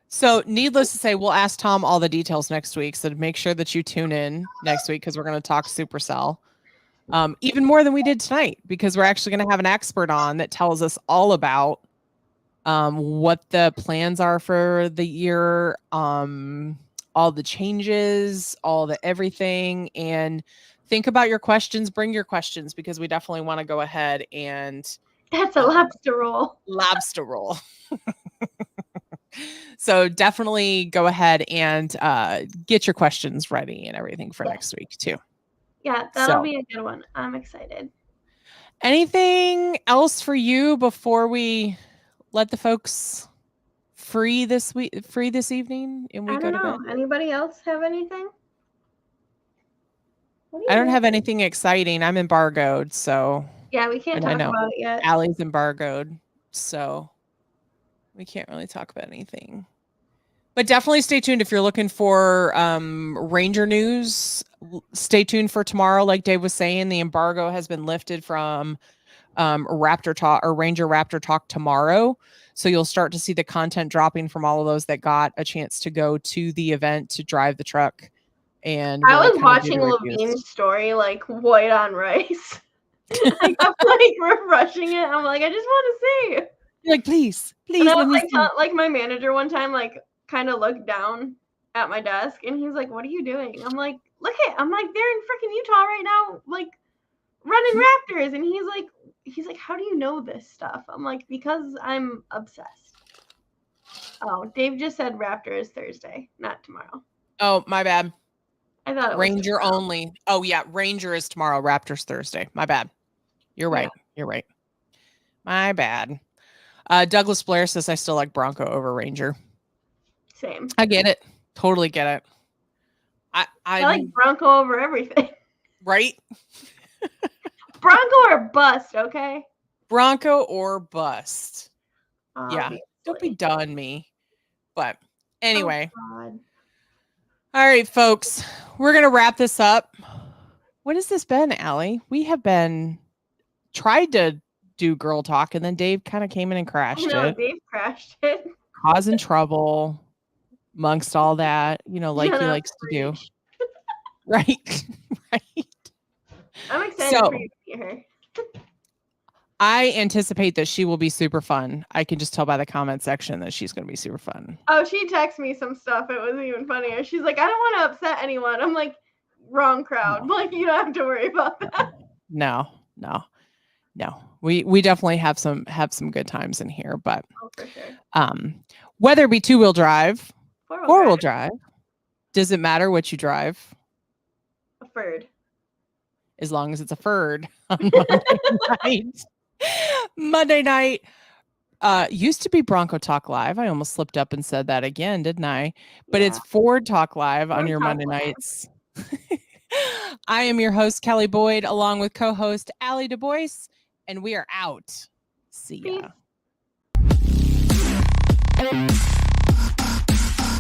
So needless to say, we'll ask Tom all the details next week. So to make sure that you tune in next week, because we're going to talk Supercell. Even more than we did tonight, because we're actually going to have an expert on that tells us all about what the plans are for the year, all the changes, all the everything. And think about your questions. Bring your questions, because we definitely want to go ahead and... That's a lobster roll. Lobster roll. So definitely go ahead and get your questions ready and everything for next week too. Yeah, that'll be a good one. I'm excited. Anything else for you before we let the folks free this evening and we go to bed? Anybody else have anything? I don't have anything exciting. I'm embargoed, so yeah, we can't talk about it yet. Ally's embargoed, so we can't really talk about anything. But definitely stay tuned if you're looking for Ranger news. Stay tuned for tomorrow. Like Dave was saying, the embargo has been lifted from Raptor Talk or Ranger Raptor Talk tomorrow. So you'll start to see the content dropping from all of those that got a chance to go to the event to drive the truck. And I was watching Levine's story like white on rice. I kept refreshing it. I'm like, I just want to see. You're like, please. And I was like my manager one time, kind of looked down at my desk, and he's like, "What are you doing?" I'm like, I'm like, they're in freaking Utah right now, running Raptors, and he's like, how do you know this stuff? I'm like, because I'm obsessed. Oh, Dave just said Raptor is Thursday, not tomorrow. Oh, my bad. I thought it was Ranger only. Oh yeah, Ranger is tomorrow. Raptors Thursday. My bad. You're right. Yeah. You're right. My bad. Douglas Blair says I still like Bronco over Ranger. Same. I get it. Totally get it. I like Bronco over everything. Right? Bronco or bust, okay? Bronco or bust. Obviously. Yeah. Don't be done me. But anyway. Oh, all right, folks. We're going to wrap this up. What has this been, Aly? We have been tried to do girl talk, and then Dave kind of came in and crashed it. Dave crashed it. Causing trouble amongst all that, like he likes to do. Right. Right. I'm excited for you to meet her. I anticipate that she will be super fun. I can just tell by the comment section that she's going to be super fun. Oh, she texted me some stuff. It was even funnier. She's like, I don't want to upset anyone. I'm like, wrong crowd. No. Like, you don't have to worry about that. No. We definitely have some good times in here, but for sure. Whether it be 2-wheel drive, 4-wheel drive, does it matter what you drive? A Ford. As long as it's a Ford on Monday night. Monday night used to be Bronco Talk Live. I almost slipped up and said that again, didn't I? But it's Ford Talk Live on your Monday nights. I am your host, Kelly Boyd, along with co-host Aly Du Bois, and we are out. See ya. Peace.